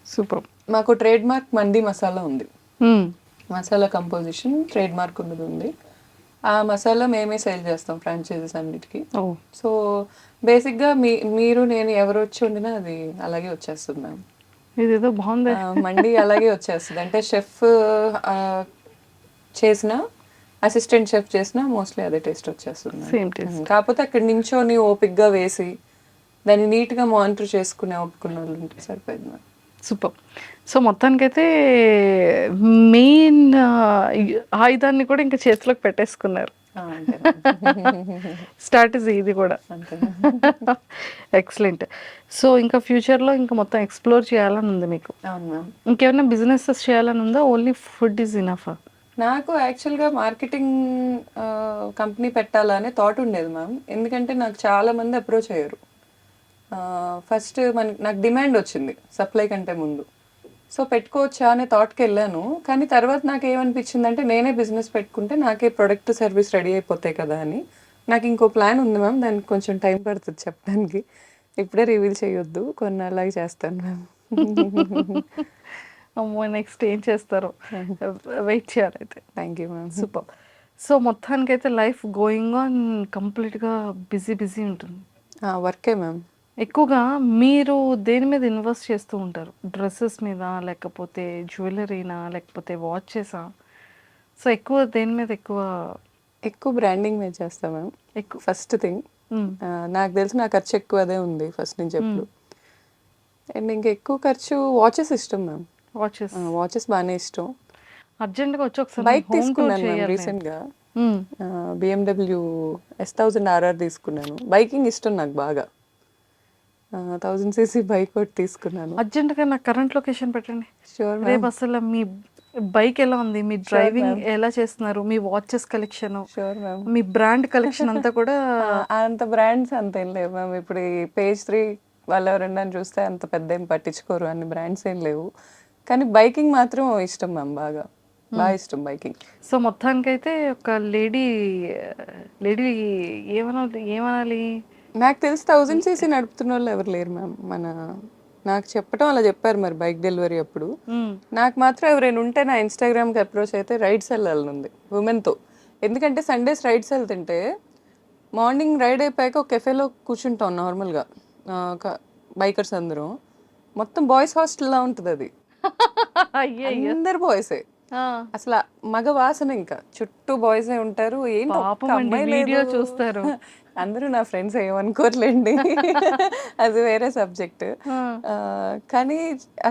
సూపర్. మాకు ట్రేడ్ మార్క్ మండీ మసాలా ఉంది. మసాలా కంపోజిషన్ ట్రేడ్ మార్క్ ఉన్నది ఉంది. ఆ మసాలా మేమే సేల్ చేస్తాం ఫ్రాంచైజీస్ అన్నిటికీ. ఓ సో బేసిక్గా మీరు నేను ఎవరు వచ్చి వండినా అది అలాగే వచ్చేస్తుంది మ్యామ్. ఇదేదో బాగుంది. మండి అలాగే వచ్చేస్తుంది. అంటే షెఫ్ చేసిన అసిస్టెంట్ షెఫ్ చేసిన మోస్ట్లీ అదే టేస్ట్ వచ్చేస్తుంది. Same taste. కాకపోతే అక్కడ నించొని ఓపిక్గా వేసి దాన్ని నీట్గా మానిటర్ చేసుకునే ఒప్పుకున్న వాళ్ళు ఉంటే సరిపోయింది మ్యామ్. సూపర్. సో మొత్తానికైతే మెయిన్ ఆయుధాన్ని కూడా ఇంకా చేతిలోకి పెట్టేసుకున్నారు. అంతే స్ట్రాటజీ ఇది కూడా. అంతే. ఎక్సలెంట్. సో ఇంకా ఫ్యూచర్లో ఇంకా మొత్తం ఎక్స్ప్లోర్ చేయాలని ఉంది మీకు? అవును మ్యామ్. ఇంకేమైనా బిజినెసెస్ చేయాలని ఉందా? Only food is enough? నాకు యాక్చువల్గా మార్కెటింగ్ కంపెనీ పెట్టాలనే థాట్ ఉండేది మ్యామ్. ఎందుకంటే నాకు చాలా మంది అప్రోచ్ అయ్యారు. ఫస్ట్ నాకు డిమాండ్ వచ్చింది సప్లై కంటే ముందు. సో పెట్టుకోవచ్చా అనే థాట్కి వెళ్ళాను. కానీ తర్వాత నాకు ఏమనిపించింది అంటే నేనే బిజినెస్ పెట్టుకుంటే నాకే ప్రొడక్ట్ సర్వీస్ రెడీ అయిపోతాయి కదా అని. నాకు ఇంకో ప్లాన్ ఉంది మ్యామ్. దానికి కొంచెం టైం పడుతుంది చెప్పడానికి. ఇప్పుడే రివీల్ చేయొద్దు, కొన్నాళ్ళకి చేస్తాను మ్యామ్. అమ్మో నెక్స్ట్ ఏం చేస్తారో వెయిట్ చేయాలైతే. Thank you ma'am. Super. So మొత్తానికైతే లైఫ్ గోయింగ్ ఆన్ కంప్లీట్గా బిజీ ఉంటుంది. వర్కే మ్యామ్. ఎక్కువగా మీరు దేని మీద ఇన్వెస్ట్ చేస్తూ ఉంటారు? డ్రెస్సెస్ మీద, లేకపోతే జ్యువెలరీనా, లేకపోతే వాచెసా? సో ఎక్కువ దేని మీద ఎక్కువ బ్రాండింగ్ మీద చేస్తాం మ్యామ్. ఎక్కువ ఫస్ట్ థింగ్ నాకు తెలిసి నా ఖర్చు ఎక్కువ అదే ఉంది ఫస్ట్ నుంచి ఎప్పుడు. అండ్ ఇంకా ఎక్కువ ఖర్చు వాచెస్ ఇష్టం మ్యామ్. వాచెస్ బాగానే ఇష్టం. అర్జెంట్గా వచ్చి ఒకసారి బైక్ తీసుకున్నాను మ్యామ్ రీసెంట్గా. BMW S1000 RR తీసుకున్నాను. బైకింగ్ ఇష్టం నాకు బాగా. 1000cc బైక్ ఒకటి తీసుకున్నాను. అర్జెంట్గా నాకు కరెంట్ లొకేషన్ పెట్టండి. షూర్ రేపు అసలు మీ బైక్ ఎలా ఉంది, మీ డ్రైవింగ్ ఎలా చేస్తున్నారు, మీ వాచెస్ కలెక్షన్, షూర్ మ్యామ్. మీ బ్రాండ్ కలెక్షన్ అంతా కూడా అంత బ్రాండ్స్ అంత ఏం లేవు మ్యామ్. ఇప్పుడు ఈ పేజ్ 3 వాళ్ళు ఎవరన్నా చూస్తే అంత పెద్ద ఏం పట్టించుకోరు, అన్ని బ్రాండ్స్ ఏం లేవు. కానీ బైకింగ్ మాత్రం ఇష్టం మ్యామ్, బాగా ఇష్టం బైకింగ్. సో మొత్తానికైతే ఒక లేడీ ఏమనాలి, నాకు తెలిసి 1000cc నడుపుతున్న వాళ్ళు ఎవరు లేరు మ్యామ్. నాకు చెప్పడం అలా చెప్పారు మరి బైక్ డెలివరీ అప్పుడు. నాకు మాత్రం ఎవరైనా ఉంటే నా ఇన్స్టాగ్రామ్కి అప్రోచ్ అయితే రైడ్స్ వెళ్ళాలని ఉంది ఉమెన్తో. ఎందుకంటే సండేస్ రైడ్స్ వెళ్తుంటే మార్నింగ్ రైడ్ అయిపోయాక ఒక కెఫేలో కూర్చుంటాం నార్మల్గా బైకర్స్ అందరం. మొత్తం బాయ్స్ హాస్టల్లా ఉంటుంది అది. అందరు బాయ్సే అసలు, మగ వాసన, ఇంకా చుట్టూ బాయ్సే ఉంటారు. ఏంటో వీడియో చూస్తారు అందరూ నా ఫ్రెండ్స్ ఏమనుకోర్లేండి, అది వేరే సబ్జెక్ట్. కానీ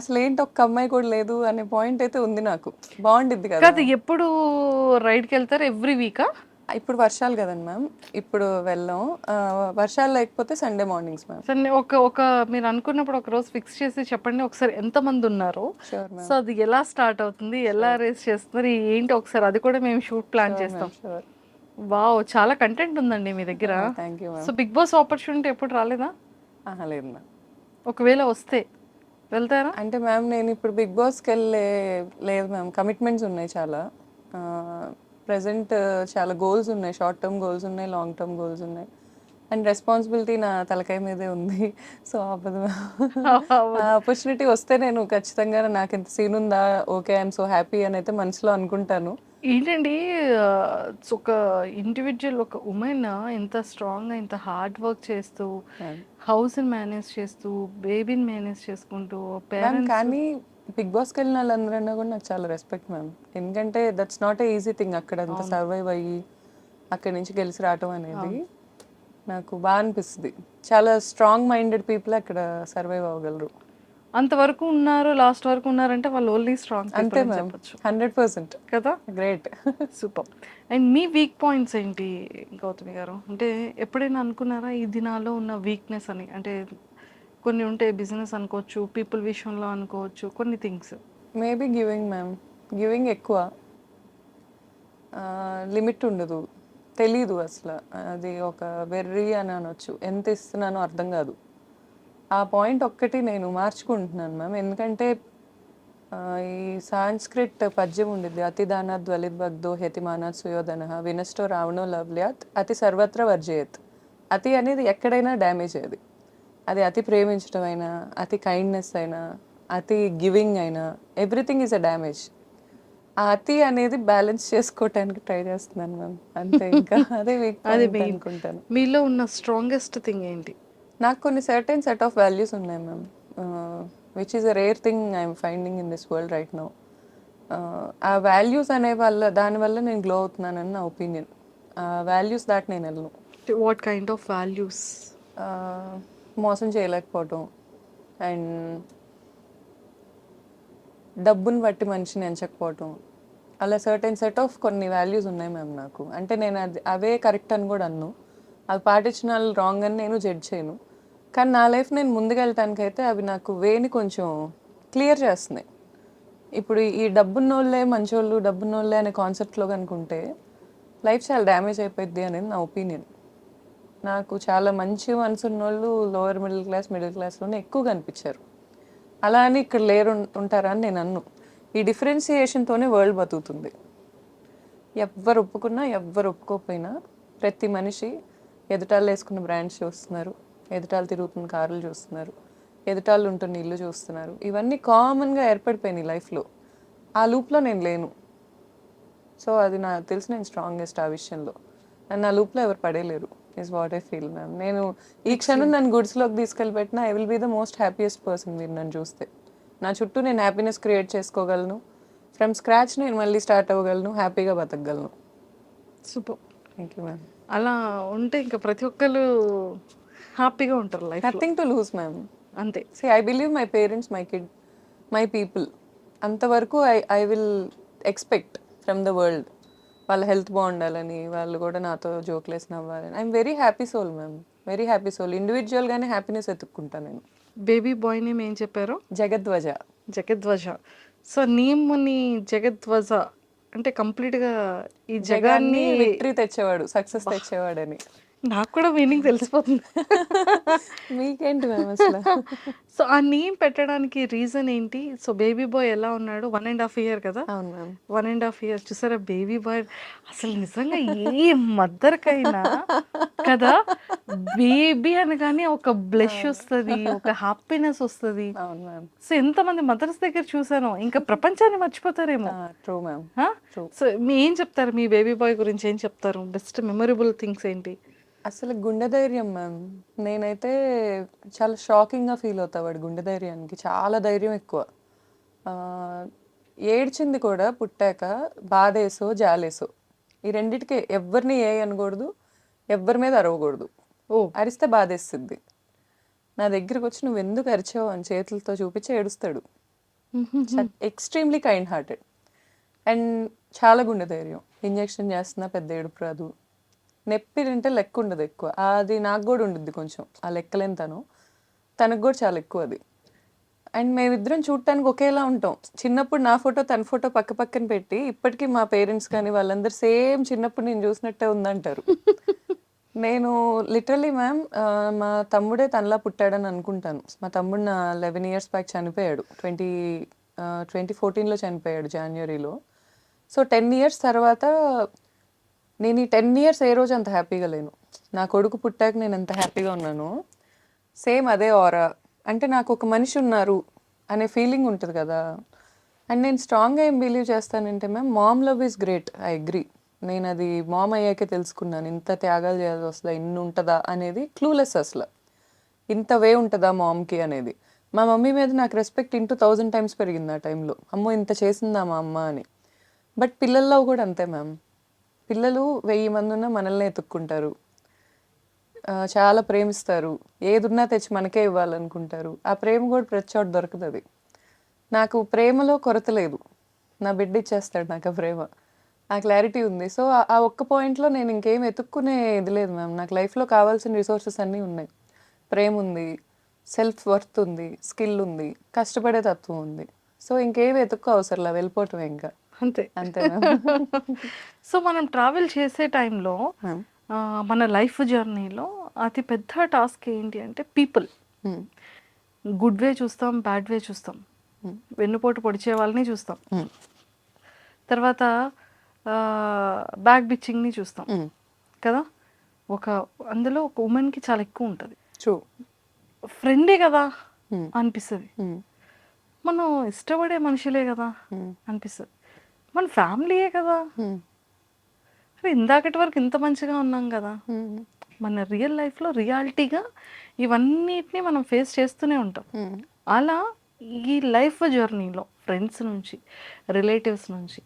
అసలు ఏంటి ఒక్క అమ్మాయి కూడా లేదు అనే పాయింట్ అయితే ఉంది నాకు. బాగుండిద్ది కదా. ఎప్పుడు రైడ్కి వెళ్తారు? ఎవ్రీ వీకా? ఇప్పుడు వర్షాలు కదండి మ్యామ్, ఇప్పుడు వెళ్ళాం. వర్షాలు లేకపోతే సండే మార్నింగ్స్ మ్యామ్. సరే ఒక మీరు అనుకున్నప్పుడు ఒక రోజు ఫిక్స్ చేసి చెప్పండి ఒకసారి ఎంతమంది ఉన్నారు. సో అది ఎలా స్టార్ట్ అవుతుంది, ఎలా రేస్ చేస్తున్నారు ఏంటి, ఒకసారి అది కూడా మేము షూట్ ప్లాన్ చేస్తాం. వావ్, చాలా కంటెంట్ ఉందండి మీ దగ్గర. Thank you ma'am. So Bigg Boss opportunity ఎప్పుడు రాలేదా? లేదు మ్యామ్. ఒకవేళ వస్తే వెళ్తారా? అంటే మ్యామ్ నేను ఇప్పుడు బిగ్ బాస్కి లేదు మ్యామ్. కమిట్మెంట్స్ ఉన్నాయి చాలా. ప్రజెంట్ చాలా గోల్స్ ఉన్నాయి, షార్ట్ టర్మ్ గోల్స్ ఉన్నాయి, లాంగ్ టర్మ్ గోల్స్ ఉన్నాయి. అండ్ రెస్పాన్సిబిలిటీ నా తలకాయ మీదే ఉంది. సో అవ్వదు. ఆపర్చునిటీ వస్తే నేను ఖచ్చితంగా నాకు ఎంత సీన్ ఉందా, ఓకే ఐఎమ్ సో హ్యాపీ అని అయితే మనసులో అనుకుంటాను. ఏంటండి ఒక ఇండివిజువల్, ఒక ఉమెన్ ఇంత స్ట్రాంగ్గా, ఇంత హార్డ్ వర్క్ చేస్తూ, హౌస్ని మేనేజ్ చేస్తూ, బేబీని మేనేజ్ చేసుకుంటూ, పేరెంట్స్. కానీ బిగ్ బాస్కి వెళ్ళిన వాళ్ళందరన్నా కూడా నాకు చాలా రెస్పెక్ట్ మ్యామ్. ఎందుకంటే that's not a easy thing. అక్కడ అంత సర్వైవ్ అయ్యి అక్కడి నుంచి గెలిచి రావటం అనేది నాకు బాగా అనిపిస్తుంది. చాలా స్ట్రాంగ్ మైండెడ్ పీపుల్ అక్కడ సర్వైవ్ అవ్వగలరు. అంతవరకు ఉన్నారు, లాస్ట్ వరకు ఉన్నారంటే వాళ్ళు ఓన్లీ స్ట్రాంగ్. అంతే మ్యామ్, 100% కదా. Great. Super. And me weak points ఏంటి గౌతమి గారు? అంటే ఎప్పుడైనా అనుకున్నారా ఇది నాలో ఉన్న వీక్నెస్ అని? అంటే కొన్ని ఉంటాయి, బిజినెస్ అనుకోవచ్చు, పీపుల్ విషయంలో అనుకోవచ్చు, కొన్ని things. Maybe giving ma'am. Giving ఎక్కువ, లిమిట్ ఉండదు, తెలీదు అసలు. అది ఒక వెర్రీ అని అనొచ్చు. ఎంత ఇస్తున్నానో అర్థం కాదు. ఆ పాయింట్ ఒక్కటి నేను మార్చుకుంటున్నాను మ్యామ్. ఎందుకంటే ఈ సాంస్క్రిట్ పద్యం ఉండిద్ది, అతి దానాత్ వలిద్భగ్ధో హెతిమానాత్ సుయోధన వినష్టో రావణో లవ్ల్యాత్ అతి సర్వత్ర వర్జయత్. అతి అనేది ఎక్కడైనా డ్యామేజ్. అది అతి ప్రేమించడం అయినా, అతి కైండ్నెస్ అయినా, అతి గివింగ్ అయినా, ఎవ్రీథింగ్ ఈజ్ అ డ్యామేజ్. ఆ అతి అనేది బ్యాలెన్స్ చేసుకోవటానికి ట్రై చేస్తున్నాను మ్యామ్. అంతే ఇంకా అదే వీక్ అది పాయింట్ మెయిన్. అనుకుంటాను. మీలో ఉన్న స్ట్రాంగెస్ట్ థింగ్ ఏంటి? నాకు కొన్ని సర్టెన్ సెట్ ఆఫ్ వాల్యూస్ ఉన్నాయి ma'am, which is a rare thing I'm finding in this world right now. ఆ వాల్యూస్ అనే దానివల్ల నేను గ్లో అవుతున్నానని నా ఒపీనియన్. ఆ వాల్యూస్ దాటి నేను వెళ్ళను. What kind of values? మోసం చేయలేకపోవటం అండ్ డబ్బుని బట్టి మనిషిని ఎంచకపోవటం, అలా సర్టెన్ సెట్ ఆఫ్ కొన్ని వాల్యూస్ ఉన్నాయి మ్యామ్ నాకు. అంటే నేను అవే కరెక్ట్ అని కూడా అన్ను, అవి పాటించిన వాళ్ళు రాంగ్ అని నేను జడ్జ్ చేయను. కానీ నా లైఫ్ నేను ముందుకెళ్ళటానికైతే అవి నాకు వేని కొంచెం క్లియర్ చేస్తున్నాయి. ఇప్పుడు ఈ డబ్బున్నోళ్ళే మంచోళ్ళు, డబ్బున్నోళ్ళే అనే కాన్సెప్ట్లో కనుకుంటే లైఫ్ చాలా డ్యామేజ్ అయిపోద్ది అనేది నా ఒపీనియన్. నాకు చాలా మంచి మనసు ఉన్నోళ్ళు లోవర్ మిడిల్ క్లాస్లోనే ఎక్కువ కనిపించారు. అలా అని ఇక్కడ లేరు ఉంటారా అని నేను అన్ను. ఈ డిఫరెన్సియేషన్తోనే వరల్డ్ బతుకుతుంది. ఎవ్వరు ఒప్పుకున్నా ఎవ్వరు ఒప్పుకోకపోయినా ప్రతి మనిషి ఎదుటాళ్ళు వేసుకున్న బ్రాండ్స్ చూస్తున్నారు, ఎదుటాళ్ళు తిరుగుతున్న కార్లు చూస్తున్నారు, ఎదుటాళ్ళు ఉంటున్న ఇల్లు చూస్తున్నారు. ఇవన్నీ కామన్గా ఏర్పడిపోయినాయి లైఫ్లో. ఆ లూప్లో నేను లేను. సో అది నాకు తెలిసి నేను స్ట్రాంగెస్ట్ ఆ విషయంలో. అండ్ నా లూప్లో ఎవరు పడేయలేరు is what I feel ma'am. నేను ఈ క్షణం నన్ను గుడ్స్లోకి తీసుకెళ్ళి పెట్టినా I will be the most happiest person. మీరు నన్ను చూస్తే నా చుట్టూ నేను హ్యాపీనెస్ క్రియేట్ చేసుకోగలను. ఫ్రమ్ స్క్రాచ్ నేను మళ్ళీ స్టార్ట్ అవ్వగలను, హ్యాపీగా బతకగలను. సూపర్. Thank you ma'am. అలా ఉంటే ఇంకా ప్రతి ఒక్కరు హ్యాపీగా ఉంటారు లైఫ్లో. Nothing to lose ma'am. అంతే. See I believe my parents, my kid, my people. అంతవరకు I will expect from the world. వాళ్ళ హెల్త్ బాగుండాలని, వాళ్ళు కూడా నాతో జోక్లేసి నవ్వాలని. I'm very happy soul ma'am, very happy soul. ఇండివిజువల్గానే హ్యాపీనెస్ ఎత్తుక్కుంటాను నేను. బేబీ బాయ్ నేమ్ ఏం చెప్పారు? జగద్వజ. జగద్వజ. సో నేమ్ని జగద్వజ అంటే కంప్లీట్గా ఈ జగాన్ని విక్టరీ తెచ్చేవాడు, సక్సెస్ తెచ్చేవాడని. నాకు కూడా మీనింగ్ తెలిసిపోతుంది. మీకేంటి మ్యామ్ అసలు? సో ఆ నేమ్ పెట్టడానికి రీజన్ ఏంటి? సో బేబీ బాయ్ ఎలా ఉన్నాడు? 1.5 year కదా? అవును మ్యామ్. 1.5 years చూసారా బేబీ బాయ్. అసలు నిజంగా ఏ మదర్కైనా కదా బేబీ అనగానే ఒక బ్లెష్ వస్తుంది, ఒక హ్యాపీనెస్ వస్తుంది. అవును మ్యామ్. సో ఎంతమంది మదర్స్ దగ్గర చూసానో ఇంకా ప్రపంచాన్ని మర్చిపోతారేమో. True ma'am. సో మీ ఏం చెప్తారు మీ బేబీ బాయ్ గురించి? ఏం చెప్తారు? బెస్ట్ మెమొరబుల్ థింగ్స్ ఏంటి? అసలు గుండె ధైర్యం మ్యామ్. నేనైతే చాలా షాకింగ్గా ఫీల్ అవుతా వాడి గుండె ధైర్యానికి. చాలా ధైర్యం ఎక్కువ. ఆ, ఏడ్చింది కూడా పుట్టాక బాధేసో జాలేసో, ఈ రెండిటికే. ఎవరిని ఏ అనకూడదు, ఎవ్వరి మీద అరవకూడదు. ఓ అరిస్తే బాధేస్తుంది. నా దగ్గరికి వచ్చి నువ్వు ఎందుకు అరిచావు అని చేతులతో చూపించి ఏడుస్తాడు. ఎక్స్ట్రీమ్లీ కైండ్ హార్టెడ్ అండ్ చాలా గుండె ధైర్యం. ఇంజెక్షన్ చేస్తున్నా పెద్ద ఏడుపు రాదు. నొప్పి తింటే లెక్క ఉండదు ఎక్కువ. అది నాకు కూడా ఉండుద్ది కొంచెం, ఆ లెక్కలేని తనకు కూడా చాలా ఎక్కువ అది. అండ్ మేమిద్దరం చూడటానికి ఒకేలా ఉంటాం. చిన్నప్పుడు నా ఫోటో తన ఫోటో పక్క పక్కన పెట్టి ఇప్పటికీ మా పేరెంట్స్ కానీ వాళ్ళందరూ సేమ్ చిన్నప్పుడు నేను చూసినట్టే ఉందంటారు. నేను లిటరలీ మ్యామ్ మా తమ్ముడే తనలా పుట్టాడని అనుకుంటాను. మా తమ్ముడు నా 11 years బ్యాక్ చనిపోయాడు. 2014లో చనిపోయాడు జనవరిలో. సో 10 years తర్వాత నేను ఈ 10 years ఏ రోజు అంత హ్యాపీగా లేను. నా కొడుకు పుట్టాక నేను ఎంత హ్యాపీగా ఉన్నానో సేమ్ అదే ఆరా. అంటే నాకు ఒక మనిషి ఉన్నారు అనే ఫీలింగ్ ఉంటుంది కదా. అండ్ నేను స్ట్రాంగ్గా ఏం బిలీవ్ చేస్తానంటే ma'am, mom love is great, I agree. నేను అది మామ్ అయ్యాకే తెలుసుకున్నాను. ఇంత త్యాగాలు చేయాల్సి వస్తుందా, ఇన్ని ఉంటుందా అనేది క్లూలెస్. అసలు ఇంత వే ఉంటుందా మామ్కి అనేది. మా మమ్మీ మీద నాకు రెస్పెక్ట్ 1000 times పెరిగింది ఆ టైంలో. అమ్మో ఇంత చేసిందా మా అమ్మ అని. బట్ పిల్లల్లో కూడా అంతే మ్యామ్. పిల్లలు 1000 మంది ఉన్నా మనల్ని ఎత్తుక్కుంటారు, చాలా ప్రేమిస్తారు, ఏదున్నా తెచ్చి మనకే ఇవ్వాలనుకుంటారు. ఆ ప్రేమ కూడా ప్రతి చోట దొరుకుతుంది. నాకు ప్రేమలో కొరత లేదు. నా బిడ్డ ఇచ్చేస్తాడు నాకు ఆ ప్రేమ. ఆ క్లారిటీ ఉంది. సో ఆ ఒక్క పాయింట్లో నేను ఇంకేం ఎత్తుక్కునే ఇది లేదు మ్యామ్. నాకు లైఫ్లో కావాల్సిన రిసోర్సెస్ అన్నీ ఉన్నాయి. ప్రేమ ఉంది, సెల్ఫ్ వర్త్ ఉంది, స్కిల్ ఉంది, కష్టపడే తత్వం ఉంది. సో ఇంకేమి ఎత్తుక్కో అవసరంలా, వెళ్ళిపోవటం ఇంకా అంతే. అంతే మ్యామ్. సో మనం ట్రావెల్ చేసే టైంలో మ్యామ్. మన లైఫ్ జర్నీలో అతి పెద్ద టాస్క్ ఏంటి అంటే పీపుల్. గుడ్ వే చూస్తాం, బ్యాడ్ వే చూస్తాం, వెన్నుపోటు పొడిచే వాళ్ళని చూస్తాం, తర్వాత బ్యాక్ బిచ్చింగ్ని చూస్తాం కదా. అందులో ఒక ఉమెన్కి చాలా ఎక్కువ ఉంటుంది. ట్రూ. ఫ్రెండే కదా అనిపిస్తుంది, మనం ఇష్టపడే మనుషులే కదా అనిపిస్తుంది. మన ఫ్యామిలీయే కదా! అరే ఇందాకటి వరకు ఇంత మంచిగా ఉన్నాం కదా! మన రియల్ లైఫ్‌లో రియాలిటీగా ఇవన్నిటిని మనం ఫేస్ చేస్తూనే ఉంటాం. అలా ఈ లైఫ్ జర్నీలో ఫ్రెండ్స్ నుంచి, రిలేటివ్స్ నుంచి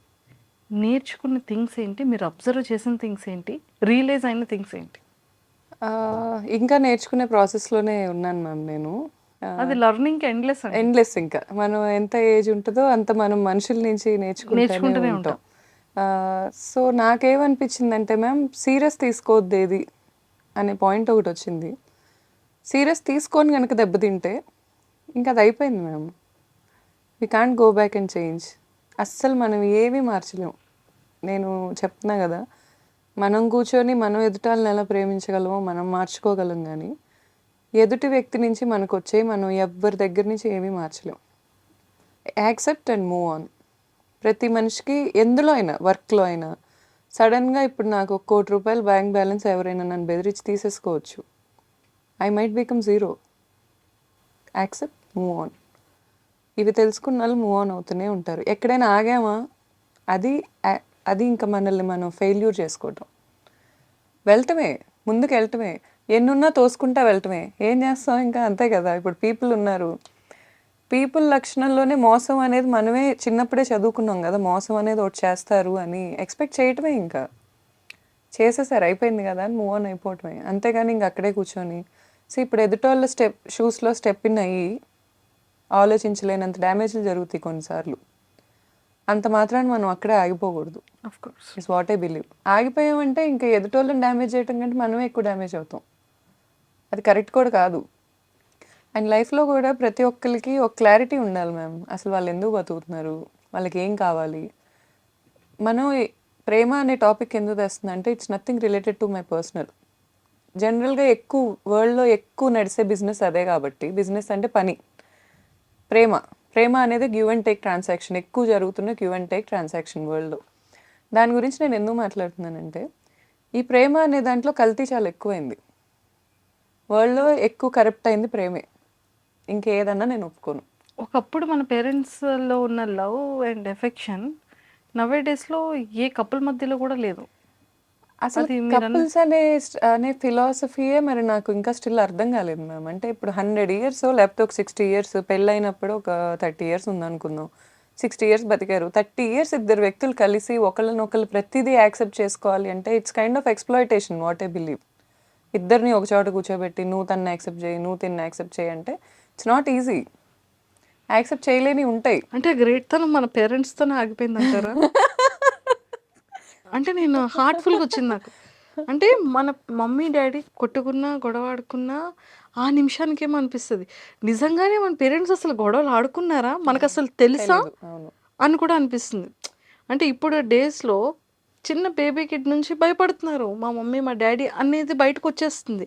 నేర్చుకున్న థింగ్స్ ఏంటి? మీరు అబ్జర్వ్ చేసిన థింగ్స్ ఏంటి? రియలైజ్ అయిన థింగ్స్ ఏంటి? ఇంకా నేర్చుకునే ప్రాసెస్‌లోనే ఉన్నాను మ్యామ్ నేను. అది లెర్నింగ్‌కి ఎండ్‌లెస్ అండి. ఎండ్‌లెస్ ఇంకా. మనం ఎంత ఏజ్ ఉంటదో అంత మనం మనుషుల నుంచి నేర్చుకుంటూనే నేర్చుకుంటూనే ఉంటాం. ఉంటాం. సో, నాకేమనిపించిందంటే మ్యామ్ సీరియస్ తీసుకోవద్దేది అనే పాయింట్ ఒకటొచ్చింది. సీరియస్ తీసుకొని గనక దెబ్బతింటే ఇంక అది అయిపోయింది ma'am. We can't go back and change. అస్సలు మనం ఏమీ మార్చలేం. నేను చెప్తున్నా గదా! మనం కూర్చొని మనం ఎదుటాళ్ళని ఎలా ప్రేమించగలమో మనం మార్చుకోగలం గానీ, ఎదుటి వ్యక్తి నుంచి మనకొచ్చేయి మనం ఎవ్వరి దగ్గర నుంచి ఏమీ మార్చలేం. Accept and move on. ప్రతి మనిషికి ఎందులో అయినా, వర్క్‌లో అయినా సడన్‌గా ఇప్పుడు నాకు ఒక ₹1,00,00,000 బ్యాంక్ బ్యాలెన్స్ ఎవరైనా నన్ను బెదిరించి తీసేసుకోవచ్చు. I might become zero. Accept, move on. ఇవి తెలుసుకున్నోళ్ళు మూవ్ ఆన్ అవుతూనే ఉంటారు. ఎక్కడైనా ఆగామా అది అది ఇంకా మనల్ని మనం ఫెయిల్యూర్ చేసుకోవటం. వెళ్ళటమే, ముందుకెళ్ళటమే. ఎన్నున్నా తోసుకుంటా వెళ్ళటమే. ఏం చేస్తాం ఇంకా అంతే కదా! ఇప్పుడు పీపుల్ ఉన్నారు. పీపుల్ లక్షణంలోనే మోసం అనేది మనమే చిన్నప్పుడే చదువుకున్నాం కదా! మోసం అనేది ఒకటి చేస్తారు అని ఎక్స్‌పెక్ట్ చేయటమే ఇంకా. చేసేసారు అయిపోయింది కదా! అని మూవ్ ఆన్ అయిపోవటమే. అంతేగాని ఇంక అక్కడే కూర్చొని ఇప్పుడు ఎదుటోళ్ళ షూస్‌లో స్టెప్ ఇన్ అయ్యి ఆలోచించలేనంత డ్యామేజ్‌లు జరుగుతాయి కొన్నిసార్లు. అంత మాత్రాన మనం అక్కడే ఆగిపోకూడదు. Of course. It's what I believe. ఆగిపోయామంటే ఇంకా ఎదుటోళ్ళని డ్యామేజ్ చేయటం కంటే మనమే ఎక్కువ డ్యామేజ్ అవుతాం. అది కరెక్ట్ కూడా కాదు. అండ్ లైఫ్‌లో కూడా ప్రతి ఒక్కళ్ళకి ఒక క్లారిటీ ఉండాలి మ్యామ్. అసలు వాళ్ళు ఎందుకు బతుకుతున్నారు? వాళ్ళకి ఏం కావాలి? మనం ప్రేమ అనే టాపిక్ ఎందుకు తెస్తుందంటే it's nothing related to my personal. జనరల్‌గా ఎక్కువ వరల్డ్‌లో ఎక్కువ నడిసే బిజినెస్ అదే కాబట్టి బిజినెస్ అంటే పని. ప్రేమ. ప్రేమ అనేది గివ్ అండ్ టేక్ ట్రాన్సాక్షన్. ఎక్కువ జరుగుతున్న గివ్ అండ్ టేక్ ట్రాన్సాక్షన్ వరల్డ్‌లో. దాని గురించి నేను ఎందుకు మాట్లాడుతున్నానంటే, ఈ ప్రేమ అనే దాంట్లో కల్తీ చాలా ఎక్కువైంది. వరల్డ్‌లో ఎక్కువ కరప్ట్ అయింది ప్రేమే. ఇంకేదన్నా నేను ఒప్పుకోను. ఒకప్పుడు మన పేరెంట్స్‌లో ఉన్న లవ్ అండ్ ఎఫెక్షన్ నౌ ఏ డేస్‌లో ఏ కపుల్ మధ్యలో కూడా లేదు. అసలు అది కపుల్స్ అనే ఫిలాసఫీయే మరి నాకు ఇంకా స్టిల్ అర్థం కాలేదు మ్యామ్. అంటే ఇప్పుడు 100 ఇయర్సో లేకపోతే ఒక 60 ఇయర్స్ పెళ్ళైనప్పుడు ఒక 30 ఇయర్స్ ఉందనుకుందాం. 60 ఇయర్స్ బతికారు. 30 ఇయర్స్ ఇద్దరు వ్యక్తులు కలిసి ఒకళ్ళనొకళ్ళు ప్రతిదీ యాక్సెప్ట్ చేసుకోవాలి అంటే it's kind of exploitation what I believe. ఇద్దరిని ఒక చోట కూర్చోబెట్టి నువ్వు తనని యాక్సెప్ట్ చేయి, నువ్వు తిన్ని యాక్సెప్ట్ చేయి అంటే ఇట్స్ నాట్ ఈజీ. యాక్సెప్ట్ చేయలేనివి ఉంటాయి. అంటే గ్రేట్‌తనం మన పేరెంట్స్‌తోనే ఆగిపోయిందంటారా? అంటే నేను హార్ట్‌ఫుల్‌గా వచ్చింది నాకు. అంటే మన మమ్మీ, డ్యాడీ కొట్టుకున్నా, గొడవ ఆడుకున్నా ఆ నిమిషానికేమో అనిపిస్తది. నిజంగానే మన పేరెంట్స్ అసలు గొడవలు ఆడుకున్నారా? మనకసలు తెలుసా? తెలీదు. అవును. అని కూడా అనిపిస్తుంది. అంటే ఇప్పుడు డేస్‌లో చిన్న బేబీ కిడ్ నుంచి భయపడుతున్నారు. మా మమ్మీ, మా డ్యాడీ అనేది బయటకొచ్చేస్తుంది.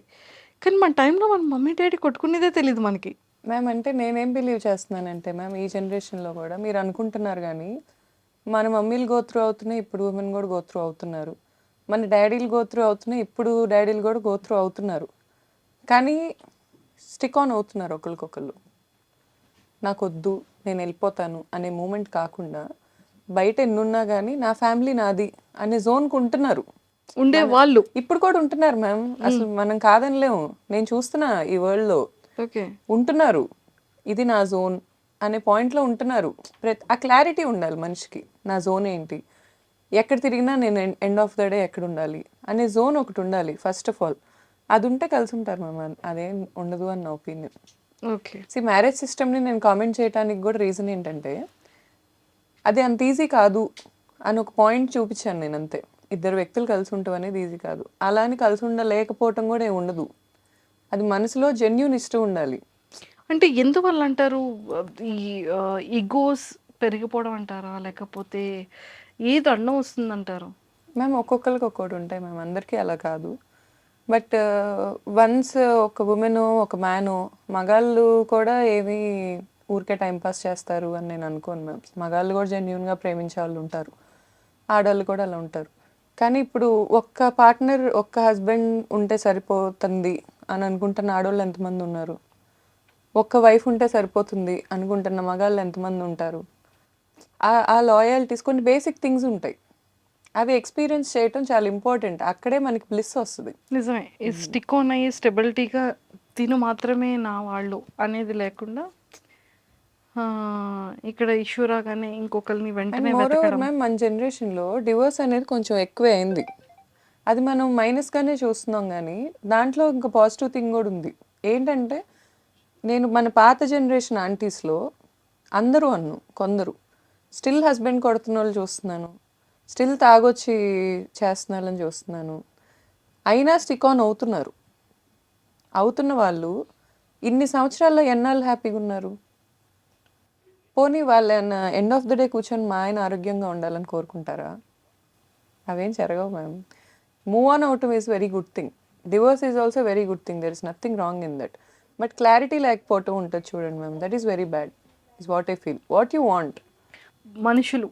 కానీ మన టైంలో మన మమ్మీ, డ్యాడీ కొట్టుకునేదే తెలీదు మనకి. మ్యామ్ అంటే నేనేం బిలీవ్ చేస్తున్నానంటే మ్యామ్ ఈ జనరేషన్‌లో కూడా మీరు అనుకుంటున్నారు గానీ, మన మమ్మీలు గో త్రూ అవుతున్నాయి. ఇప్పుడు ఉమెన్ కూడా గో త్రూ అవుతున్నారు. మన డ్యాడీలు గో త్రూ అవుతున్నాయి. ఇప్పుడు డ్యాడీలు కూడా గో త్రూ అవుతున్నారు. కానీ స్టిక్ ఆన్ అవుతున్నారు ఒకళ్ళకొకళ్ళు. నాకొద్దు, నేను వెళ్ళిపోతాను అనే మూమెంట్ కాకుండా బయట ఎన్నున్నా కానీ నా ఫ్యామిలీ నాది అనే జోన్‌కి ఉంటున్నారు. ఉండేవాళ్ళు. ఇప్పుడు కూడా ఉంటున్నారు మ్యామ్. అసలు మనం కాదనలేము. నేను చూస్తున్నా ఈ వరల్డ్‌లో. ఓకే. ఉంటున్నారు. ఇది నా జోన్ అనే పాయింట్‌లో ఉంటున్నారు. ఆ క్లారిటీ ఉండాలి మనిషికి. నా జోన్ ఏంటి? ఎక్కడ తిరిగినా నేను ఎండ్ ఆఫ్ ద డే ఎక్కడుండాలి? అనే జోన్ ఒకటి ఉండాలి ఫస్ట్ ఆఫ్ ఆల్. అదుంటే కలిసుంటారు మ్యామ్. అదేం ఉండదు అని నా ఒపీనియన్. ఓకే. మ్యారేజ్ సిస్టమ్‌ని నేను కామెంట్ చేయడానికి కూడా రీజన్ ఏంటంటే, అది అంత ఈజీ కాదు అని ఒక పాయింట్ చూపించాను నేనంతే. ఇద్దరు వ్యక్తులు కలిసి ఉండటం అనేది ఈజీ కాదు. అలా అని కలిసి ఉండలేకపోవటం కూడా ఏమి ఉండదు. అది మనసులో జెన్యూన్ ఇష్టం ఉండాలి. అంటే ఎందువల్ల అంటారు? ఈ ఇగోస్ పెరిగిపోవడం అంటారా? లేకపోతే ఏది అడ్డం వస్తుందంటారు? మ్యామ్ ఒక్కొక్కరికి ఒక్కోటి ఉంటాయి మ్యామ్. అందరికీ అలా కాదు. బట్ వన్స్ ఒక వుమెనో, ఒక మ్యానో మగాళ్ళు కూడా ఏమి ఊరికే టైం పాస్ చేస్తారు అని నేను అనుకోను మ్యామ్. మగాళ్ళు కూడా జెన్యూన్‌గా ప్రేమించే వాళ్ళు ఉంటారు. ఆడోళ్ళు కూడా అలా ఉంటారు. కానీ ఇప్పుడు ఒక్క పార్ట్నర్, ఒక్క హస్బెండ్ ఉంటే సరిపోతుంది అని అనుకుంటున్న ఆడోళ్ళు ఎంతమంది ఉన్నారు? ఒక్క వైఫ్ ఉంటే సరిపోతుంది అనుకుంటున్న మగాళ్ళు ఎంతమంది ఉంటారు? ఆ లాయల్టీస్ కొన్ని బేసిక్ థింగ్స్ ఉంటాయి. అవి ఎక్స్పీరియన్స్ చేయటం చాలా ఇంపార్టెంట్. అక్కడే మనకి బ్లిస్ వస్తుంది. నిజమే. ఈ స్టిక్ ఆన్ అయ్యి స్టెబిలిటీగా తిను మాత్రమే నా వాళ్ళు అనేది లేకుండా ఇక్కడ ఇష్యూ రాగానే ఇంకొకరిని అండ్ వెంటనే మోర్ ఓవర్ వెతకడం. మ్యామ్, మన జనరేషన్లో డివోర్స్ అనేది కొంచెం ఎక్కువే అయింది. అది మనం మైనస్గానే చూస్తున్నాం, కానీ దాంట్లో ఇంకా పాజిటివ్ థింగ్ కూడా ఉంది. ఏంటంటే నేను మన పాత జనరేషన్ ఆంటీస్లో అందరూ కొందరు స్టిల్ హస్బెండ్ కొడుతున్న వాళ్ళు చూస్తున్నాను, స్టిల్ తాగొచ్చి చేస్తున్న వాళ్ళని చూస్తున్నాను. అయినా స్టిక్ ఆన్ అవుతున్న వాళ్ళు ఇన్ని సంవత్సరాల్లో ఎన్నాళ్ళు హ్యాపీగా ఉన్నారు? పోనీ వాళ్ళ ఎండ్ ఆఫ్ ద డే కూర్చొని మా ఆయన ఆరోగ్యంగా ఉండాలని కోరుకుంటారా? అవేం జరగవు మ్యామ్. మూవ్ ఆన్ అవటం is very good thing. Divorce is also very good thing. There is nothing wrong in that. But clarity లేకపోవటం ఉంటుంది చూడండి ma'am, that is very bad. Is what I feel. What you want? మనుషులు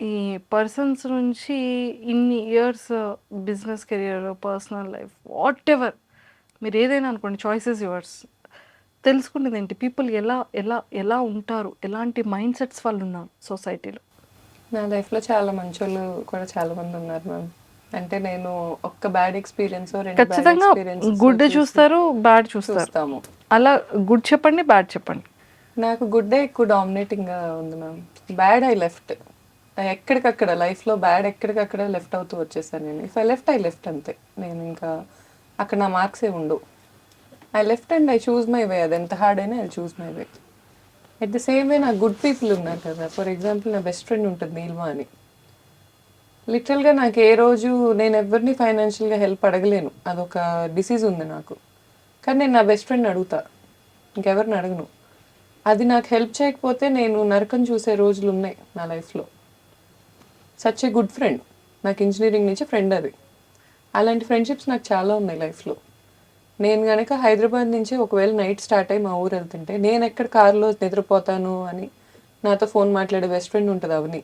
ఈ persons నుంచి ఇన్ని years business career, personal life, what ever మీరు ఏదైనా అనుకోండి, చాయిసెస్ యువర్స్. తెలుసుకునేది ఏంటి, పీపుల్ ఎలా ఎలా ఎలా ఉంటారు, ఎలాంటి మైండ్ సెట్స్ వాళ్ళు ఉన్నారు సొసైటీలో. నా లైఫ్లో చాలా మంచి వాళ్ళు కూడా చాలా మంది ఉన్నారు మ్యామ్. అంటే నేను ఒక్క బ్యాడ్ ఎక్స్పీరియన్స్, రెండు బ్యాడ్ ఖచ్చితంగా ఎక్స్పీరియన్స్ గుడ్ చూస్తారు, బ్యాడ్ చూస్తారు. చూస్తాము. అలా గుడ్ చెప్పండి, బ్యాడ్ చెప్పండి. నాకు గుడ్డే ఎక్కువ డామినేటింగ్గా ఉంది మ్యామ్. Bad I left. ఎక్కడికక్కడ లైఫ్లో బ్యాడ్ ఎక్కడికక్కడ లెఫ్ట్ అవుతూ వచ్చేసాను నేను. ఇఫ్ ఐ లెఫ్ట్ అంతే. నేను ఇంకా అక్కడ నా మార్క్స్ ఏ ఉండవు. I left and I choose my way. అది ఎంత హార్డ్ అయినా I choose my way. At the same way నాకు గుడ్ పీపుల్ ఉన్నారు కదా. ఫర్ ఎగ్జాంపుల్ నా బెస్ట్ ఫ్రెండ్ ఉంటుంది నీల్మా అని. లిటరల్గా నాకు ఏ రోజు నేను ఎవరిని ఫైనాన్షియల్గా హెల్ప్ అడగలేను, అదొక డిసీజ్ ఉంది నాకు. కానీ నేను నా బెస్ట్ ఫ్రెండ్ అడుగుతా, ఇంకెవరిని అడగను. అది నాకు హెల్ప్ చేయకపోతే నేను నరకం చూసే రోజులు ఉన్నాయి నా లైఫ్లో. Such a good friend. నాకు ఇంజనీరింగ్ నుంచి ఫ్రెండ్ అది. అలాంటి ఫ్రెండ్షిప్స్ నాకు చాలా ఉన్నాయి లైఫ్లో. నేను కనుక హైదరాబాద్ నుంచి ఒకవేళ నైట్ స్టార్ట్ అయ్యి మా ఊరు వెళ్తుంటే నేను ఎక్కడ కారులో నిద్రపోతాను అని నాతో ఫోన్ మాట్లాడే బెస్ట్ ఫ్రెండ్ ఉంటుంది అవని,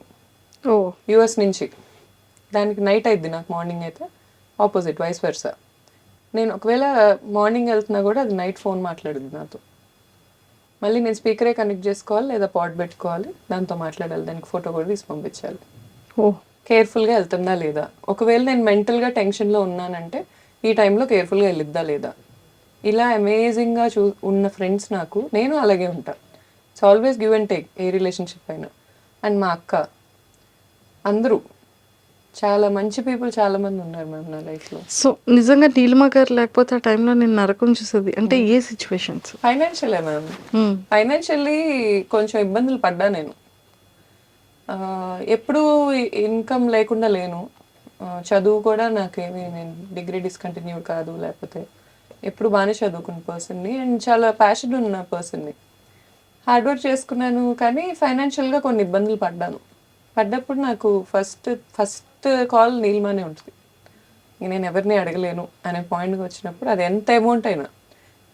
ఓ యూఎస్ నుంచి. దానికి నైట్ అయిద్ది, నాకు మార్నింగ్ అయితే ఆపోజిట్, వైస్ వర్సా. నేను ఒకవేళ మార్నింగ్ వెళ్తున్నా కూడా అది నైట్ ఫోన్ మాట్లాడుద్ది నాతో. మళ్ళీ నేను స్పీకరే కనెక్ట్ చేసుకోవాలి లేదా పాట్ పెట్టుకోవాలి, దాంతో మాట్లాడాలి, దానికి ఫోటో కూడా తీసి పంపించాలి. ఓ కేర్ఫుల్గా వెళ్తుందా లేదా, ఒకవేళ నేను మెంటల్గా టెన్షన్లో ఉన్నానంటే ఈ టైంలో కేర్ఫుల్గా వెళ్ళిద్దా లేదా. ఇలా అమేజింగ్గా ఉన్న ఫ్రెండ్స్ నాకు. నేను అలాగే ఉంటా. It's always give and take a relationship అయినా. అండ్ మా అక్క, అందరూ చాలా మంచి పీపుల్ చాలా మంది ఉన్నారు మ్యామ్ నా లైఫ్లో. సో నిజంగా నీలిమా గారు లేకపోతే ఆ టైంలో నేను నరకం చూసేది అంటే ఏ సిచ్యువేషన్స్? ఫైనాన్షియలే మ్యామ్. ఫైనాన్షియల్లీ కొంచెం ఇబ్బందులు పడ్డా నేను. ఎప్పుడూ ఇన్కమ్ లేకుండా లేను. చదువు కూడా నాకేమి, నేను డిగ్రీ డిస్కంటిన్యూడ్ కాదు, లేకపోతే ఎప్పుడు బాగానే చదువుకున్న పర్సన్ని అండ్ చాలా ప్యాషన్ ఉన్న పర్సన్ని. హార్డ్ వర్క్ చేసుకున్నాను, కానీ ఫైనాన్షియల్గా కొన్ని ఇబ్బందులు పడ్డప్పుడు నాకు ఫస్ట్ కాల్ నీలిమానే ఉంటుంది. నేను ఎవరిని అడగలేను అనే పాయింట్కి వచ్చినప్పుడు, అది ఎంత అమౌంట్ అయినా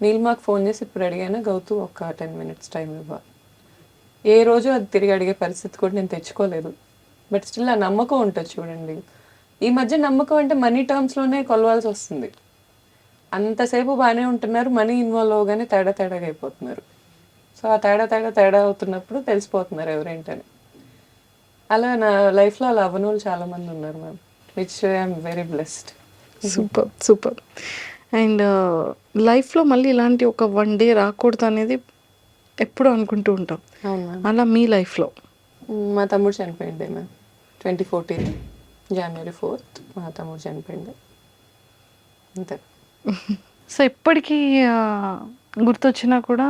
నీలిమాకు ఫోన్ చేసి ఇప్పుడు అడిగానా గౌతు ఒక 10 minutes టైం ఇవ్వ. ఏ రోజు అది తిరిగి అడిగే పరిస్థితి కూడా నేను తెచ్చుకోలేదు. బట్ స్టిల్ ఆ నమ్మకం ఉంటుంది చూడండి. ఈ మధ్య నమ్మకం అంటే మనీ టర్మ్స్లోనే కొలవాల్సి వస్తుంది. అంతసేపు బాగానే ఉంటున్నారు, మనీ ఇన్వాల్వ్ అవగానే తేడాగా అయిపోతున్నారు. సో ఆ తేడా అవుతున్నప్పుడు తెలిసిపోతున్నారు ఎవరేంటని. అలా నా లైఫ్లో అలా అవ్వని వాళ్ళు చాలామంది ఉన్నారు ma'am, which I'm very blessed. Super. And లైఫ్లో మళ్ళీ ఇలాంటి ఒక 1 day రాకూడదు అనేది ఎప్పుడు అనుకుంటూ ఉంటాం. అవును మ్యామ్. అలా మీ లైఫ్లో? మా తమ్ముడు చనిపోయింది మ్యామ్. 2014 January 4th మా తమ్ముడు చనిపోయింది, అంతే. సో ఇప్పటికీ గుర్తొచ్చినా కూడా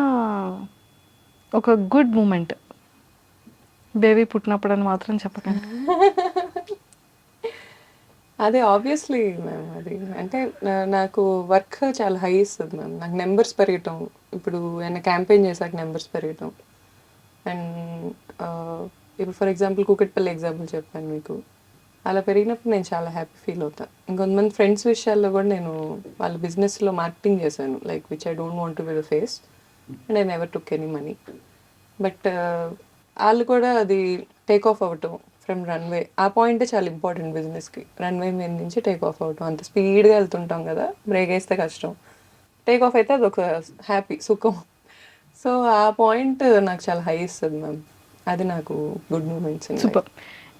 ఒక గుడ్ మూమెంట్, బేబీ పుట్టినప్పుడు అని మాత్రం చెప్పకండి. అదే ఆబ్వియస్లీ మ్యామ్. అది అంటే నాకు వర్క్ చాలా హై ఇస్తుంది మ్యామ్. నాకు నెంబర్స్ పెరగటం, ఇప్పుడు ఏమైనా క్యాంపెయిన్ చేశాక నెంబర్స్ పెరగటం. అండ్ ఇప్పుడు ఫర్ ఎగ్జాంపుల్ కూకట్పల్లి ఎగ్జాంపుల్ చెప్పాను మీకు, అలా పెరిగినప్పుడు నేను చాలా హ్యాపీ ఫీల్ అవుతాను. ఇంకొంతమంది ఫ్రెండ్స్ విషయాల్లో కూడా నేను వాళ్ళ బిజినెస్లో మార్కెటింగ్ చేశాను, like which I don't want to be the face and I never took any money. But వాళ్ళు కూడా అది టేక్ ఆఫ్ అవ్వటం ఫ్రమ్ రన్వే, ఆ పాయింటే చాలా ఇంపార్టెంట్ బిజినెస్కి. రన్వే మీద నుంచి టేక్ ఆఫ్ అవ్వటం, అంత స్పీడ్గా వెళ్తుంటాం కదా, బ్రేక్ వేస్తే కష్టం, టేక్ ఆఫ్ అయితే అది ఒక హ్యాపీ సుఖం. సో ఆ పాయింట్ నాకు చాలా హై ఇస్తుంది మ్యామ్. అది నాకు గుడ్ మూమెంట్స్. సూపర్.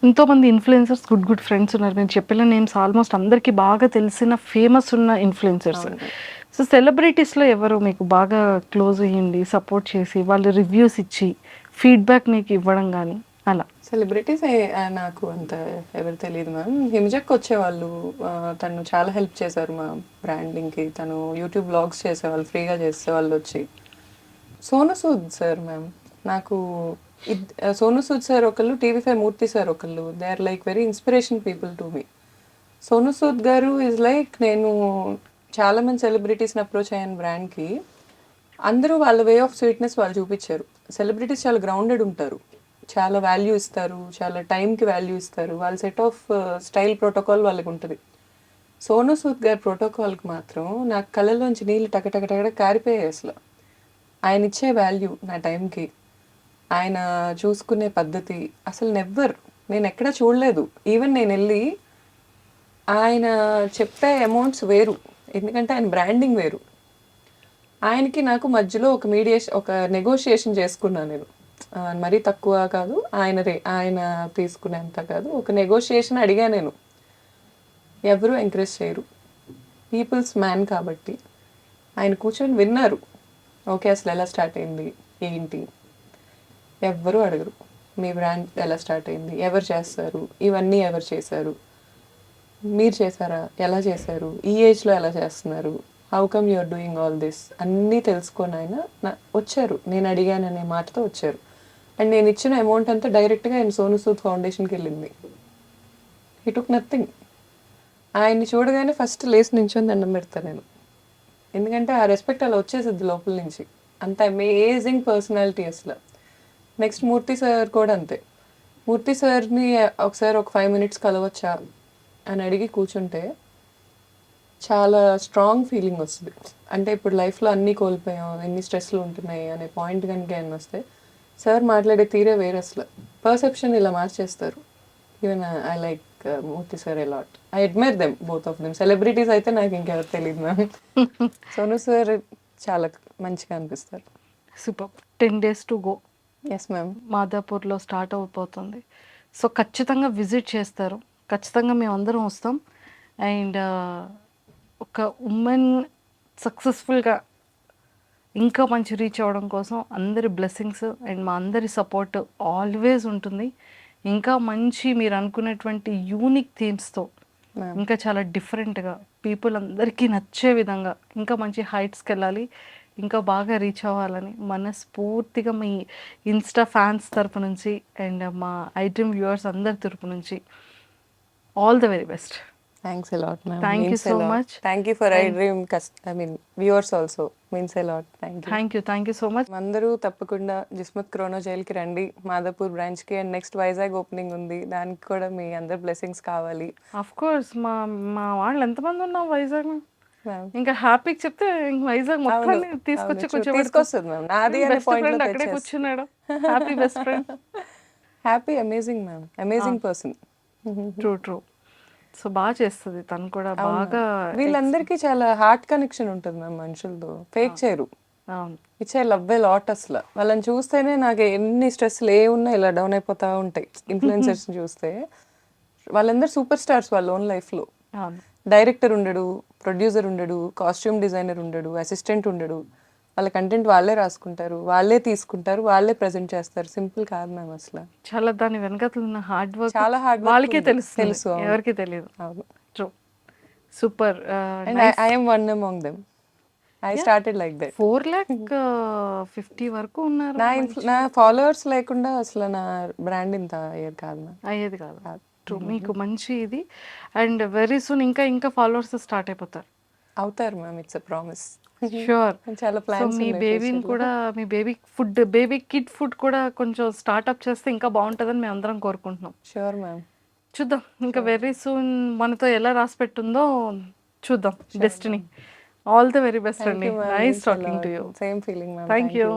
ఎంతోమంది ఇన్ఫ్లుయెన్సర్స్ గుడ్ గుడ్ ఫ్రెండ్స్ ఉన్నారు. నేను చెప్పిన నేమ్స్ ఆల్మోస్ట్ అందరికీ బాగా తెలిసిన ఫేమస్ ఉన్న ఇన్ఫ్లుయెన్సర్స్. సో సెలబ్రిటీస్లో ఎవరు మీకు బాగా క్లోజ్ అయ్యింది, సపోర్ట్ చేసి వాళ్ళు రివ్యూస్ ఇచ్చి ఫీడ్బ్యాక్ మీకు ఇవ్వడం కానీ అలా? సెలబ్రిటీస్ నాకు అంత ఎవరు తెలియదు మ్యామ్. హిమజక్ వచ్చేవాళ్ళు, తను చాలా హెల్ప్ చేశారు మా బ్రాండింగ్కి. తను యూట్యూబ్ బ్లాగ్స్ చేసేవాళ్ళు, ఫ్రీగా చేసేవాళ్ళు వచ్చి. సోను సూద్ సార్ మ్యామ్, నాకు సోను సూద్ సార్ ఒకళ్ళు, టీవీ5 మూర్తి సార్ ఒకళ్ళు. They are like very inspiration people to me. Sonu Sood గారు ఈజ్ లైక్, నేను చాలా మంది సెలబ్రిటీస్ని అప్రోచ్ అయ్యాను బ్రాండ్కి. అందరూ వాళ్ళ వే ఆఫ్ స్వీట్నెస్ వాళ్ళు చూపించారు. సెలబ్రిటీస్ చాలా గ్రౌండెడ్ ఉంటారు, చాలా వాల్యూ ఇస్తారు, చాలా టైంకి వాల్యూ ఇస్తారు. వాళ్ళ సెట్ ఆఫ్ స్టైల్ ప్రోటోకాల్ వాళ్ళకి ఉంటుంది. సోను సూద్ గారి ప్రోటోకాల్కి మాత్రం నాకు కళ్ళలోంచి నీళ్ళు టకటకటక కారిపోయాయి అసలు. ఆయన ఇచ్చే వాల్యూ నా టైంకి, ఆయన చూసుకునే పద్ధతి అసలు నేను ఎక్కడా చూడలేదు. ఈవెన్ నేను వెళ్ళి ఆయన చెప్పే అమౌంట్స్ వేరు, ఎందుకంటే ఆయన బ్రాండింగ్ వేరు. ఆయనకి నాకు మధ్యలో ఒక నెగోషియేషన్ చేసుకున్నాను నేను. మరీ తక్కువ కాదు, ఆయన తీసుకునేంత కాదు, ఒక నెగోషియేషన్ అడిగా నేను. ఎవరు ఎంకరేజ్ చేయరు, పీపుల్స్ మ్యాన్ కాబట్టి. ఆయన కూర్చొని విన్నారు. ఓకే, అసలు ఎలా స్టార్ట్ అయింది ఏంటి, ఎవ్వరూ అడగరు. మీ బ్రాండ్ ఎలా స్టార్ట్ అయింది, ఎవరు చేస్తారు, ఇవన్నీ ఎవరు చేశారు, మీరు చేశారా, ఎలా చేశారు, ఈ ఏజ్లో ఎలా చేస్తున్నారు, how come you are doing all this అన్నీ తెలుసుకొని ఆయన వచ్చారు. నేను అడిగాననే మాటతో వచ్చారు. అండ్ నేను ఇచ్చిన అమౌంట్ అంతా డైరెక్ట్గా ఆయన సోను సూద్ ఫౌండేషన్కి వెళ్ళింది. He took nothing. ఆయన్ని చూడగానే ఫస్ట్ లేచి నించొని దండం పెడతాను నేను, ఎందుకంటే ఆ రెస్పెక్ట్ అలా వచ్చేసిద్ది లోపల నుంచి. అంత అమేజింగ్ పర్సనాలిటీ అసలు. నెక్స్ట్ మూర్తి సార్ కూడా అంతే. మూర్తి సార్ని ఒకసారి ఒక 5 minutes కలవచ్చా అని అడిగి కూర్చుంటే చాలా స్ట్రాంగ్ ఫీలింగ్ వస్తుంది. అంటే ఇప్పుడు లైఫ్లో అన్నీ కోల్పోయాం, ఎన్ని స్ట్రెస్లు ఉంటున్నాయి అనే పాయింట్ కనుక ఏమైనా వస్తే సార్ మాట్లాడే తీరే వేరే అసలు. పర్సెప్షన్ ఇలా మార్చేస్తారు. Even I like Murthy sir a lot. I admire them, both of them. Celebrities అయితే నాకు ఇంకెవరు తెలియదు మ్యామ్. సోను సార్ చాలా మంచిగా అనిపిస్తారు. Super. 10 days to go. Yes ma'am. మాదాపూర్లో స్టార్ట్ అయిపోతుంది. సో ఖచ్చితంగా విజిట్ చేస్తారు, ఖచ్చితంగా మేము అందరం వస్తాం. అండ్ ఒక ఉమెన్ సక్సెస్ఫుల్గా ఇంకా మంచి రీచ్ అవ్వడం కోసం అందరి బ్లెస్సింగ్స్ అండ్ మా అందరి సపోర్ట్ ఆల్వేస్ ఉంటుంది. ఇంకా మంచి మీరు అనుకునేటువంటి యూనిక్ థీమ్స్తో ఇంకా చాలా డిఫరెంట్గా పీపుల్ అందరికీ నచ్చే విధంగా ఇంకా మంచి హైట్స్కి వెళ్ళాలి, ఇంకా బాగా రీచ్ అవ్వాలని మనస్ఫూర్తిగా మీ ఇన్స్టా ఫ్యాన్స్ తరపు నుంచి అండ్ మా ఐడ్రీమ్ వ్యూవర్స్ అందరి తరపు నుంచి all the very best. Thanks a lot, ma'am. Thank you Means so a lot. much. Thank you for iDream. Viewers also means a lot. Thank you. Thank you so much. అందరూ తప్పకుండా జిస్మత్ క్రోనో జైల్కి రండి, మాదాపూర్ బ్రాంచ్కి. And next Vizag opening ఉంది, దానికి కూడా మీ అందరి blessings కావాలి. Of course మా మా వాళ్ళు ఎంతమంది ఉన్నాం వైజాగ్, Ma'am. ఇంకా హ్యాపీకి చెప్తే ఇంక వైజాగ్ మొత్తాన్ని తీసుకొచ్చి తీసుకొస్తుంది మ్యామ్. నాది అనే పాయింట్ అక్కడే కూర్చున్నాడు. Happy best friend. Happy amazing ma'am, amazing person. True. So బాగా చేస్తుంది తను కూడా బాగా. వీళ్ళందరికీ చాలా హార్ట్ కనెక్షన్ ఉంటుంది మ్యామ్ మనుషులతో, ఫేక్ చేయరు. అవును. It's I love a lot అసలు. వాళ్ళని చూస్తేనే నాకు ఎన్ని స్ట్రెస్లు ఉన్నా ఇలా డౌన్ అయిపోతూ ఉంటాయి. ఇన్ఫ్లుయెన్సర్స్ చూస్తే వాళ్ళందరూ సూపర్ స్టార్స్ వాళ్ళ ఓన్ లైఫ్లో. అవును. డైరెక్టర్ ఉండడు, ప్రొడ్యూసర్ ఉండడు, కాస్ట్యూమ్ డిజైనర్ ఉండడు, అసిస్టెంట్ ఉండడు. వాళ్ళ కంటెంట్ వాళ్ళే రాసుకుంటారు, వాళ్ళే తీసుకుంటారు, వాళ్ళే ప్రజెంట్ చేస్తారు. సింపుల్ కాదు మ్యామ్ అసలు. చాలా దాని వెనకాల ఉన్న హార్డ్ వర్క్ చాలా హార్డ్ వాళ్ళకే తెలుసు, ఎవరికి తెలియదు. అవును. True. Super. And I am one among them. I started like that. 4,50,000 వరకు ఉన్నారు. నా ఫాలోవర్స్ లేకుండా అసలు నా బ్రాండ్ ఇంత అయ్యేది కాదు. ట్రూ. మీకు మంచి ఇది. అండ్ వెరీ సూన్ ఇంకా ఫాలోవర్స్ స్టార్ట్ అయిపోతారు. అవుతారు ma'am, it's a promise. Sure. చాలా సో ప్లాన్స్. మీ బేబీని కూడా, మీ బేబీ కిడ్ ఫుడ్ కూడా కొంచెం స్టార్ట్అప్ చేస్తే ఇంకా బాగుంటుందని మేము అందరం కోరుకుంటున్నాం. Sure ma'am. చూద్దాం ఇంకా వెరీ సూన్ మనతో ఎలా రాసి పెట్టుందో చూద్దాం. Destiny. All the very best అండి. Nice talking to you. Same feeling ma'am. Thank you.